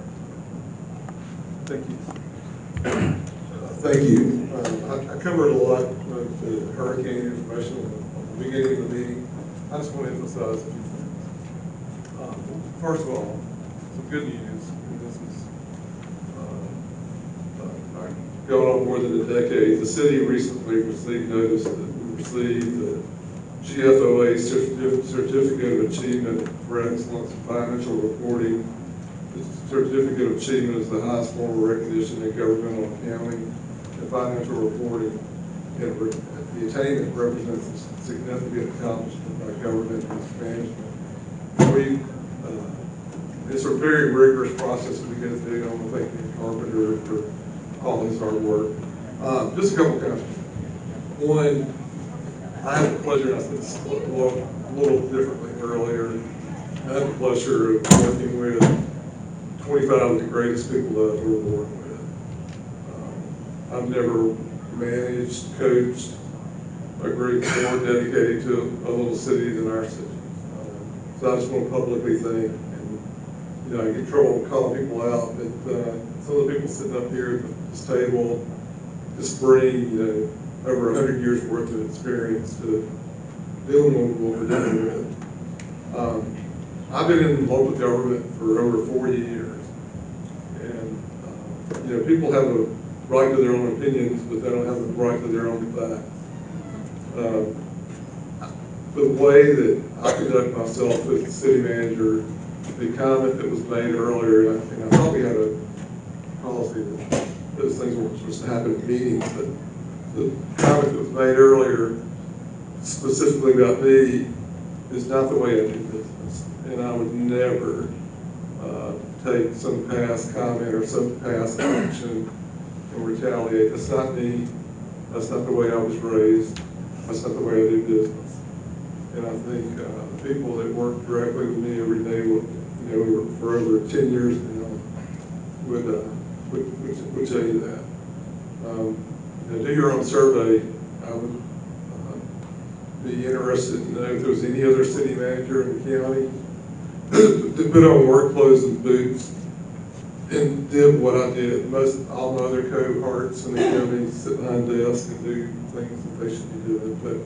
Thank you. Thank you. I covered a lot of the hurricane information at the beginning of the meeting. I just want to emphasize a few things. First of all, some good news. And this is going on more than a decade. The city recently received notice that we received the GFOA Certificate of Achievement for Excellence in Financial Reporting. The Certificate of Achievement is the highest form of recognition in governmental accounting and financial reporting. And the attainment represents a significant accomplishment by government and its management. It's a very rigorous process we go through. I want to thank the Carpenter for all his hard work. Just a couple comments. One, I had the pleasure, I said this a little differently earlier, I had the pleasure of working with 25 of the greatest people that I've ever worked with. I've never managed, coached a group more dedicated to a little city than our city. So I just want to publicly thank, and I get in trouble calling people out, but some of the people sitting up here at this table just bring, over 100 years worth of experience to dealing with what we're dealing with. I've been in local government for over 40 years, and people have a right to their own opinions, but they don't have the right to their own facts. The way that I conduct myself as the city manager, the comment that was made earlier, and I thought we had a policy that those things weren't supposed to happen at meetings, but the comment that was made earlier, specifically about me, is not the way I do business. And I would never take some past comment or some past action and retaliate. That's not me. That's not the way I was raised. That's not the way I do business. And I think the people that work directly with me every day, for over 10 years now, would tell you that. Do your own survey. I would be interested to know if there was any other city manager in the county that put on work clothes and boots and did what I did. All my other cohorts in the county sit behind desks and do things that they should be doing. But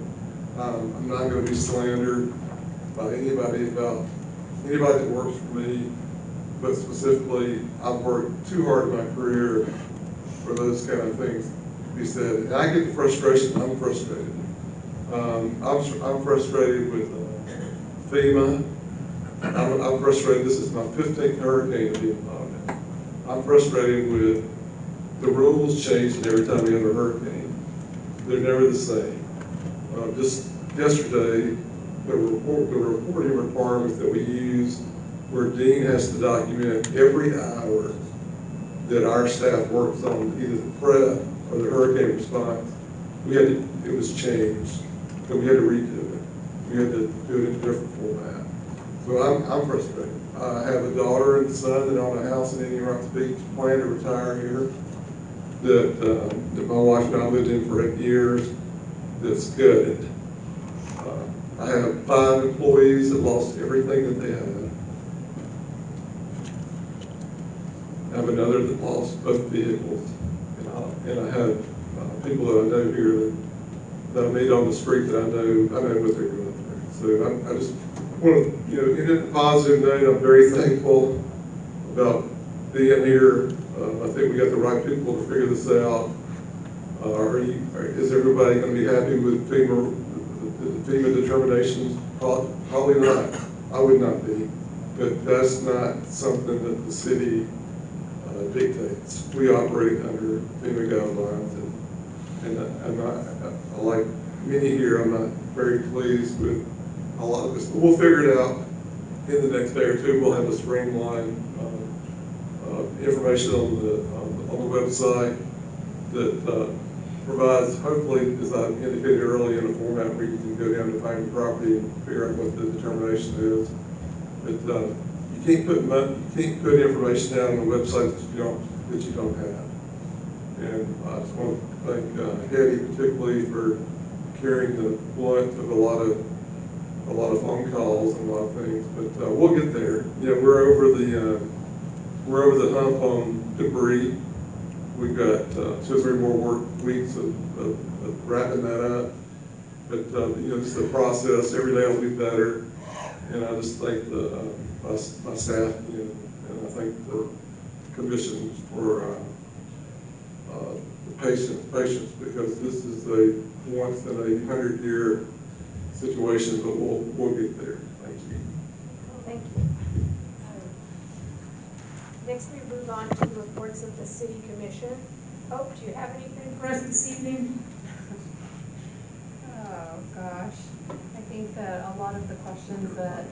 I'm not going to be slandered by anybody about anybody that works for me. But specifically, I've worked too hard in my career for those kind of things to be said. And I get the frustration. I'm frustrated. I'm frustrated with FEMA. I'm frustrated. This is my 15th hurricane to be involved in. I'm frustrated with the rules changing every time we have a hurricane. They're never the same. Just yesterday, the reporting requirements that we use, where Dean has to document every hour that our staff works on either the prep or the hurricane response, it was changed. So we had to redo it. We had to do it in a different format. So I'm frustrated. I have a daughter and son that own a house in Indian Rocks Beach, plan to retire here, that my wife and I lived in for 8 years, that's gutted. I have 5 employees that lost everything that they had. I have another that lost both vehicles. And I have people that I know here that I meet on the street that I know what they're going through. So I just want to, end it in a positive note. I'm very thankful about being here. I think we got the right people to figure this out. Is everybody going to be happy with the FEMA determinations? Probably not. I would not be. But that's not something that the city dictates. We operate under FEMA guidelines, and like many here, I'm not very pleased with a lot of this. But we'll figure it out in the next day or two. We'll have a streamlined information on the website that provides, hopefully, as I indicated earlier, in a format where you can go down to find your property and figure out what the determination is. But you can't put information down on the website that you don't have. And I just want to thank Hetty particularly for carrying the blunt of a lot of phone calls and a lot of things. But we'll get there. We're over the hump on debris. We've got 2 or 3 more work weeks of wrapping that up. But it's the process. Every day will be better. And I just thank my staff, and I thank the commission for the patience, because this is a once in a 100-year situation, but we'll get there. Thank you. Thank you. Next, we move on to reports of the city commission. Hope, do you have anything for us this evening? Oh, gosh. I think that a lot of the questions that,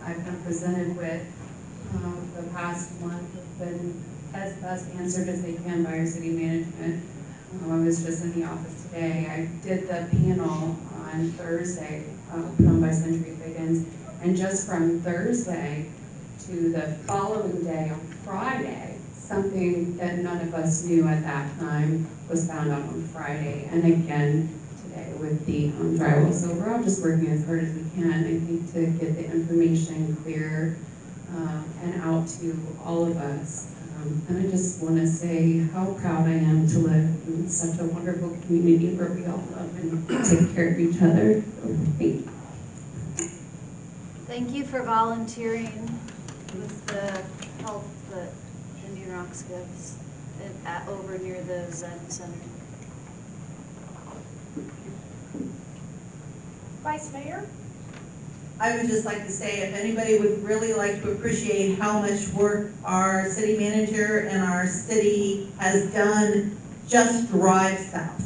I've been presented with the past month have been as best answered as they can by our city management. I was just in the office today. I did the panel on Thursday, put on by Century Figgins, and just from Thursday to the following day on Friday, something that none of us knew at that time was found out on Friday, and again today with the drywall. So we're all just working as hard as we can, I think, to get the information clear and out to all of us. And I just want to say how proud I am to live in such a wonderful community where we all love and take care of each other. So, thank you. Thank you for volunteering with the help that Indian Rocks gives over near the Zen Center. Vice Mayor? I would just like to say, if anybody would really like to appreciate how much work our city manager and our city has done, just drive south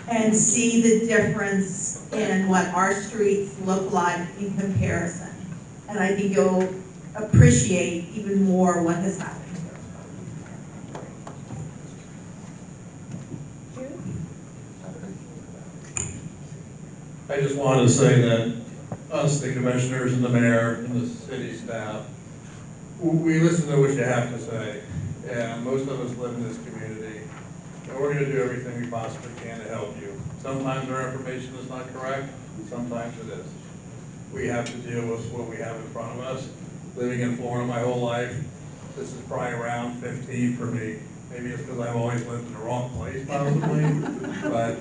and see the difference in what our streets look like in comparison. And I think you'll appreciate even more what has happened. I just wanted to say that us, the commissioners and the mayor and the city staff, we listen to what you have to say, and most of us live in this community, and we're going to do everything we possibly can to help you. Sometimes our information is not correct, and sometimes it is. we have to deal with what we have in front of us. Living in Florida my whole life, this is probably around 15 for me. Maybe it's because I've always lived in the wrong place possibly, but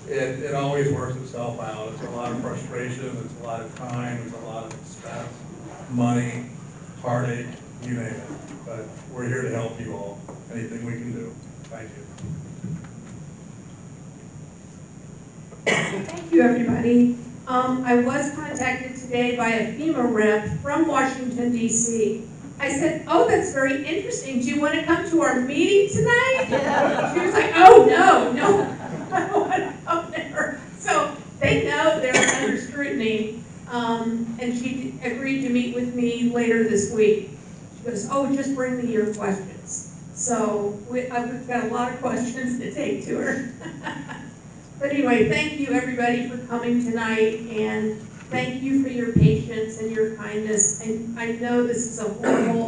it always works itself out. It's a lot of frustration, it's a lot of time, it's a lot of expense, money, heartache, you name it. But we're here to help you all, anything we can do. Thank you. Thank you, everybody. I was contacted today by a FEMA rep from Washington, D.C. I said, oh, that's very interesting. Do you want to come to our meeting tonight? She was like, oh, no, I don't want to come there. So they know they're under scrutiny. And she agreed to meet with me later this week. She goes, oh, just bring me your questions. So I've got a lot of questions to take to her. But anyway, thank you everybody for coming tonight, and thank you for your patience and your kindness. And I know this is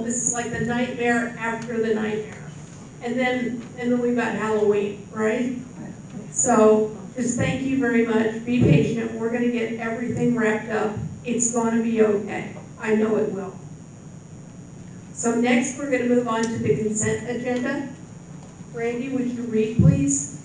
this is like the nightmare after the nightmare. And then we've got Halloween, right? So just thank you very much. Be patient. We're going to get everything wrapped up. It's going to be okay. I know it will. So next we're going to move on to the consent agenda. Randy, would you read, please?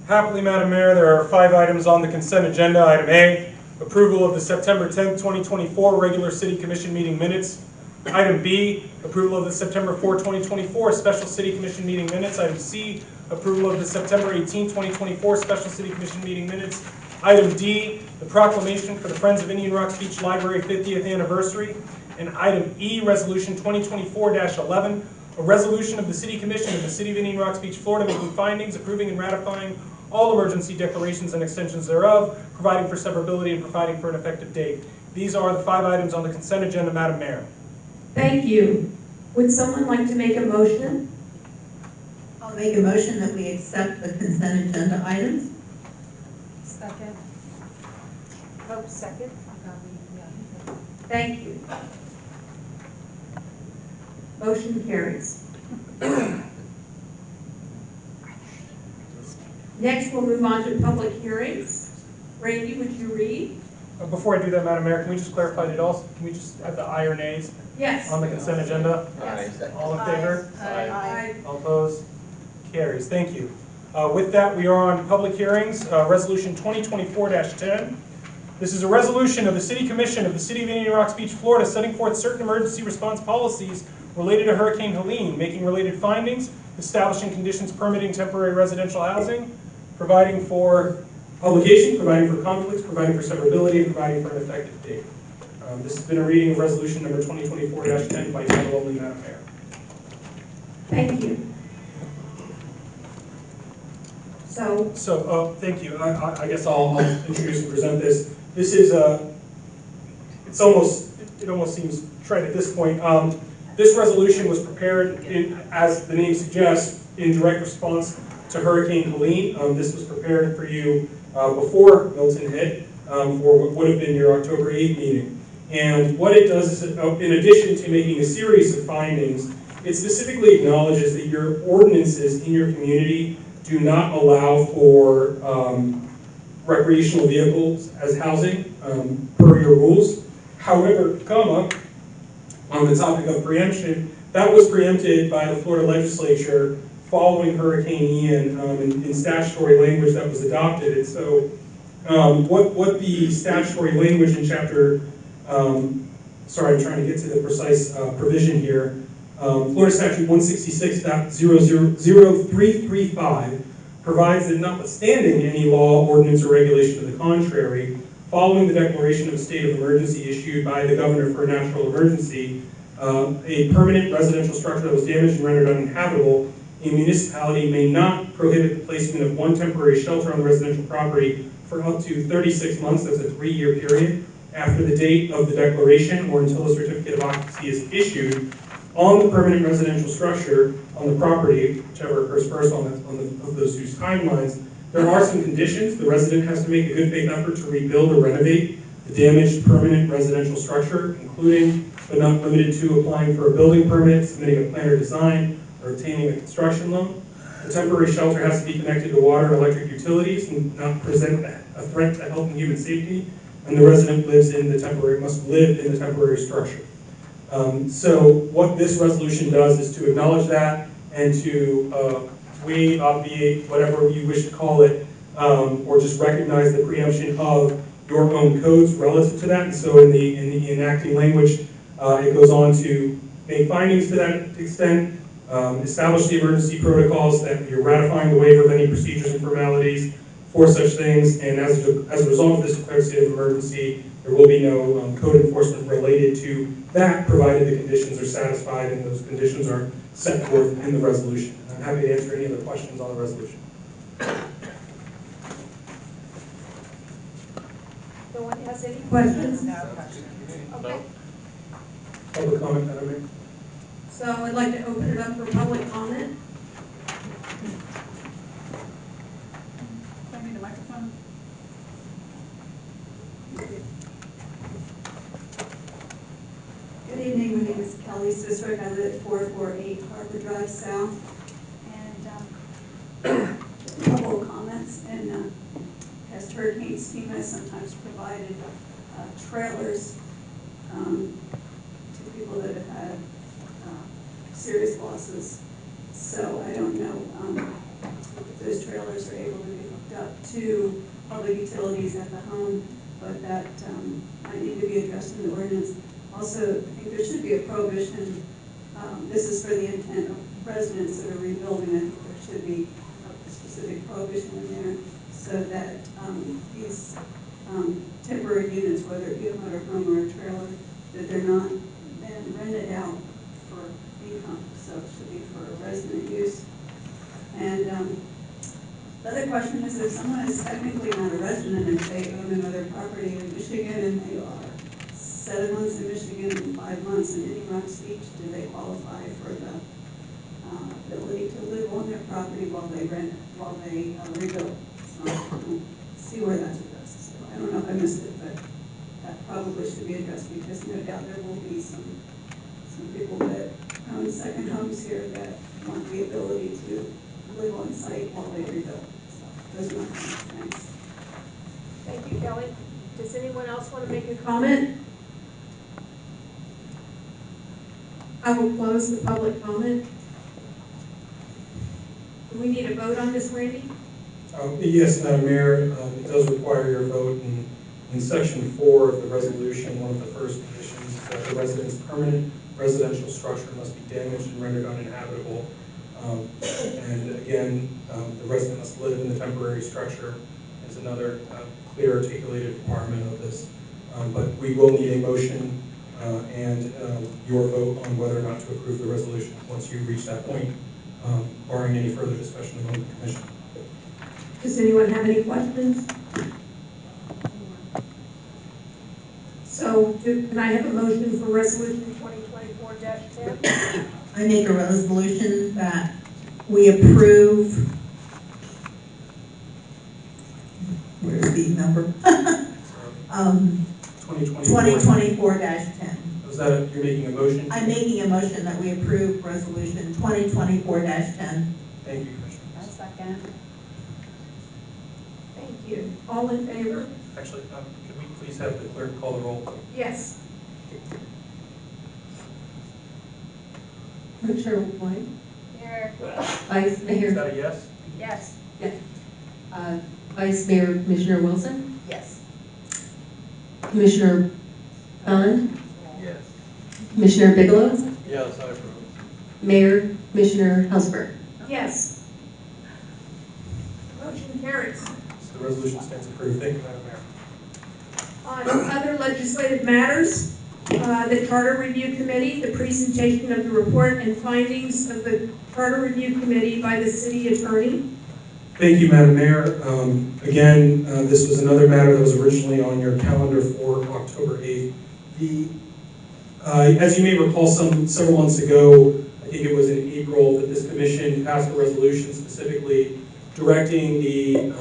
Happily, Madam Mayor, there are 5 items on the consent agenda. Item A, approval of the September 10th, 2024 regular City Commission meeting minutes. Item B, approval of the September 4, 2024 special City Commission meeting minutes. Item C, approval of the September 18, 2024 special City Commission meeting minutes. Item D, the proclamation for the Friends of Indian Rocks Beach Library 50th anniversary. And item E, resolution 2024-11, a resolution of the City Commission of the City of Indian Rocks Beach, Florida, making findings, approving and ratifying all emergency declarations and extensions thereof, providing for severability and providing for an effective date. These are the 5 items on the consent agenda, Madam Mayor. Thank you. Would someone like to make a motion? I'll make a motion that we accept the consent agenda items. Second. Oh, second? Thank you. Motion carries. Next, we'll move on to public hearings. Randy, would you read? Before I do that, Madam Mayor, can we just clarify it also? Can we just have the aye or nays? Yes. On the consent agenda? Yes. All in favor? Aye. All opposed? Carries. Thank you. With that, we are on public hearings. Resolution 2024-10. This is a resolution of the City Commission of the City of Indian Rocks Beach, Florida, setting forth certain emergency response policies related to Hurricane Helene, making related findings, establishing conditions permitting temporary residential housing, providing for publication, providing for conflicts, providing for severability, and providing for an effective date. This has been a reading of resolution number 2024-10 by title only, Madam Mayor. Thank you. Thank you. I guess I'll introduce and present this. This is it almost seems trite at this point. This resolution was prepared, as the name suggests, in direct response to Hurricane Helene. This was prepared for you before Milton hit, for what would have been your October 8th meeting. And what it does is, in addition to making a series of findings, it specifically acknowledges that your ordinances in your community do not allow for recreational vehicles as housing per your rules. However, on the topic of preemption, that was preempted by the Florida legislature following Hurricane Ian in statutory language that was adopted. And so what the statutory language in chapter, sorry, I'm trying to get to the precise provision here. Florida Statute 166.00335 provides that notwithstanding any law, ordinance, or regulation to the contrary, following the declaration of a state of emergency issued by the governor for a national emergency, a permanent residential structure that was damaged and rendered uninhabitable, a municipality may not prohibit the placement of one temporary shelter on the residential property for up to 36 months, that's a 3-year period, after the date of the declaration or until a certificate of occupancy is issued on the permanent residential structure on the property, whichever occurs first of those two timelines. There are some conditions. The resident has to make a good faith effort to rebuild or renovate the damaged permanent residential structure, including but not limited to applying for a building permit, submitting a plan or design, or obtaining a construction loan. The temporary shelter has to be connected to water and electric utilities and not present a threat to health and human safety. and the resident must live in the temporary structure. So what this resolution does is to acknowledge that and to waive, obviate, whatever you wish to call it, or just recognize the preemption of your own codes relative to that. And so in the enacting language, it goes on to make findings to that extent, establish the emergency protocols, that you're ratifying the waiver of any procedures and formalities for such things, and as a result of this declared state of emergency, there will be no code enforcement related to that, provided the conditions are satisfied and those conditions are set forth in the resolution. And I'm happy to answer any other questions on the resolution. No one has any questions? Okay. Public comment, Madam Mayor? So I'd like to open it up for public comment. I need a microphone. Good evening, my name is Kelly Sisrick. I live at 448 Harbor Drive South. And a couple of comments. And as Hurricane FEMA sometimes provided trailers to people that have had serious losses. So I don't know if those trailers are able to be hooked up to public utilities at the home, but that might need to be addressed in the ordinance. Also, I think there should be a prohibition. This is for the intent of residents that are rebuilding. I think there should be a specific prohibition in there so that these temporary units, whether it be a motorhome or a trailer, that they're not then rented out for income. So it should be for resident use. And the other question is, if someone is technically not a resident, if they own another property in Michigan and they are 7 months in Michigan and 5 months in Indian Rocks Beach, do they qualify for the ability to live on their property while they rebuild? So I don't see where that's addressed. So I don't know if I missed it, but that probably should be addressed, because no doubt there will be some people that own second homes here that want the ability to live on site while they rebuild. So those are my comments. Thanks. Thank you, Kelly. Does anyone else want to make a comment? Comment? I will close the public comment. Do we need a vote on this, Randy? Yes, Madam Mayor, it does require your vote. In section 4 of the resolution, one of the first conditions is that the resident's permanent residential structure must be damaged and rendered uninhabitable. And again, the resident must live in the temporary structure is another clear articulated requirement of this. But we will need a motion and your vote on whether or not to approve the resolution once you reach that point, barring any further discussion among the commission. Does anyone have any questions? So can I have a motion for resolution 2024-10? I make a resolution that we approve, where's the number? 2024-10. Is that, you're making a motion? I'm making a motion that we approve resolution 2024-10. Thank you, Commissioner. A second. Thank you. All in favor? Actually, could we please have the clerk call the roll? Yes. Commissioner White? Here. Vice Mayor? Is that a yes? Yes. Yes. Vice Mayor Commissioner Wilson? Yes. Commissioner Bond? Yes. Commissioner Bigelow? Yes, I approve. Mayor Commissioner Houseberg? Yes. Motion carries. So the resolution stands approved. Thank you, Madam Mayor. On other legislative matters, the Charter Review Committee, the presentation of the report and findings of the Charter Review Committee by the City Attorney. Thank you, Madam Mayor. Again, this was another matter that was originally on your calendar for October 8th. As you may recall, several months ago, I think it was in April, that this commission passed a resolution specifically directing the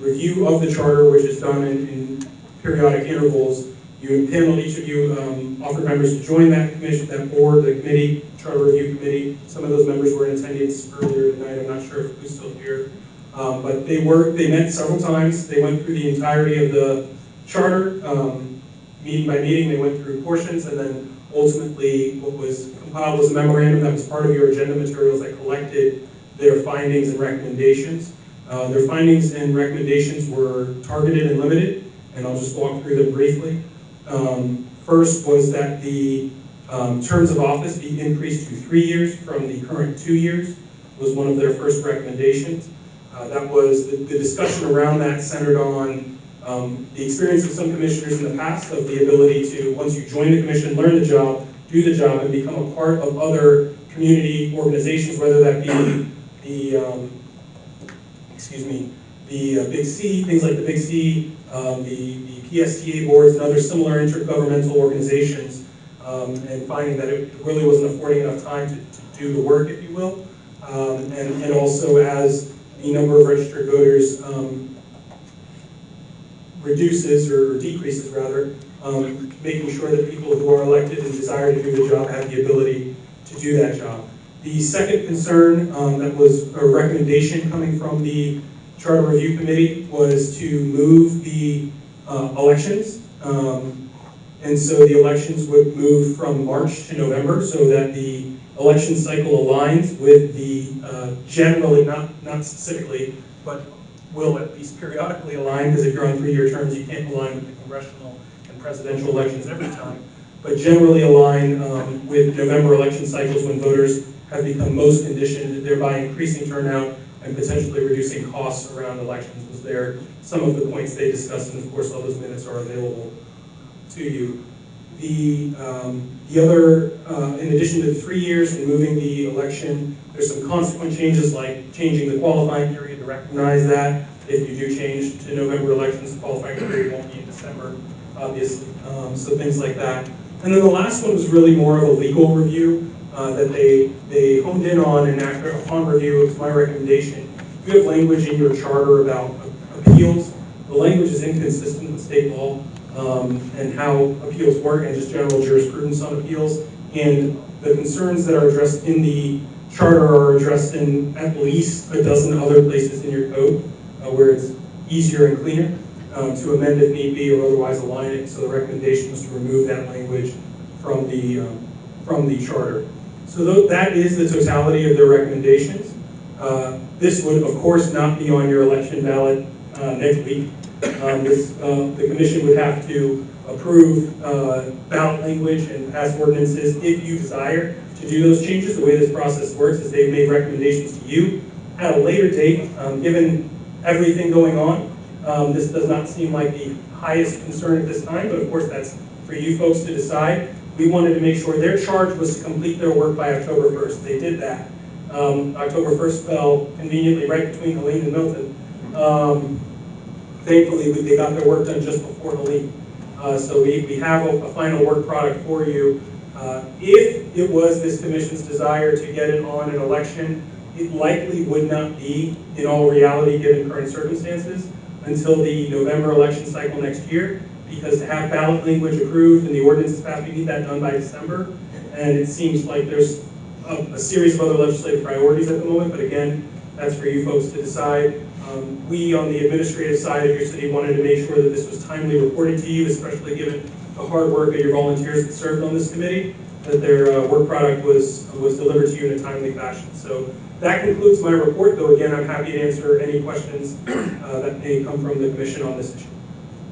review of the charter, which is done in periodic intervals. You paneled, each of you offered members to join that commission, that board, the committee, Charter Review Committee. Some of those members were in attendance earlier tonight. I'm not sure if who's still here. But they met several times. They went through the entirety of the charter, meeting by meeting. They went through portions, and then ultimately what was compiled was a memorandum that was part of your agenda materials that collected their findings and recommendations. Their findings and recommendations were targeted and limited, and I'll just walk through them briefly. First was that the terms of office be increased to 3 years from the current 2 years, was one of their first recommendations. That was the discussion around that centered on the experience of some commissioners in the past of the ability to, once you join the commission, learn the job, do the job, and become a part of other community organizations, whether that be the Big C, things like the Big C, the PSTA boards and other similar intergovernmental organizations, and finding that it really wasn't affording enough time to do the work, if you will. And also as the number of registered voters reduces or decreases rather, making sure that people who are elected and desire to do the job have the ability to do that job. The second concern that was a recommendation coming from the Charter Review Committee was to move the elections. And so the elections would move from March to November so that the election cycle aligns with the generally, not specifically, but will at least periodically align, because if you're on 3-year terms, you can't align with the congressional and presidential elections every time, but generally align with November election cycles when voters have become most conditioned, thereby increasing turnout and potentially reducing costs around elections. Was there some of the points they discussed, and of course all those minutes are available to you. The other, in addition to the 3 years and moving the election, there's some consequent changes like changing the qualifying period to recognize that. If you do change to November elections, the qualifying period won't be in December, obviously. So things like that. And then the last one was really more of a legal review that they honed in on, and after upon review, it was my recommendation. You have language in your charter about appeals. The language is inconsistent with state law. And how appeals work and just general jurisprudence on appeals. And the concerns that are addressed in the charter are addressed in at least a dozen other places in your code where it's easier and cleaner to amend if need be or otherwise align it. So the recommendation was to remove that language from the charter. So that is the totality of their recommendations. This would, of course, not be on your election ballot next week. The commission would have to approve ballot language and pass ordinances if you desire to do those changes. The way this process works is they've made recommendations to you at a later date. Given everything going on, this does not seem like the highest concern at this time, but of course that's for you folks to decide. We wanted to make sure their charge was to complete their work by October 1st. They did that. October 1st fell conveniently right between Helene and Milton. Thankfully, they got their work done just before Helene. So we have a final work product for you. If it was this commission's desire to get it on an election, it likely would not be, in all reality, given current circumstances, until the November election cycle next year, because to have ballot language approved and the ordinances passed, we need that done by December. And it seems like there's a series of other legislative priorities at the moment, but again, that's for you folks to decide. We, on the administrative side of your city, wanted to make sure that this was timely reported to you, especially given the hard work of your volunteers that served on this committee, that their work product was delivered to you in a timely fashion. So that concludes my report, though again, I'm happy to answer any questions that may come from the commission on this issue.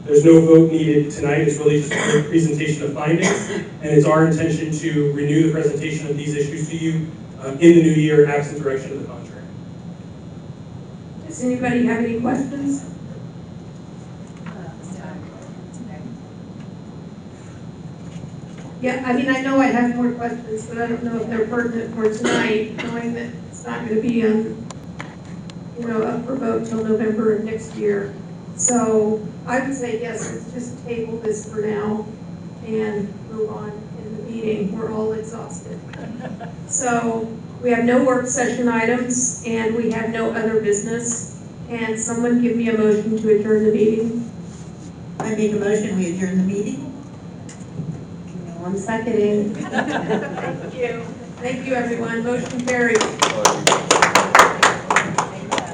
There's no vote needed tonight. It's really just a presentation of findings, and it's our intention to renew the presentation of these issues to you in the new year, absent direction of the contrary. Does anybody have any questions? Yeah, I mean, I know I have more questions, but I don't know if they're pertinent for tonight, knowing that it's not going to be up for vote till November of next year. So I would say yes, let's just table this for now and move on in the meeting. We're all exhausted. So we have no work session items and we have no other business. Can someone give me a motion to adjourn the meeting? I make a motion, we adjourn the meeting. I'm seconding. Thank you. Thank you, everyone. Motion carried.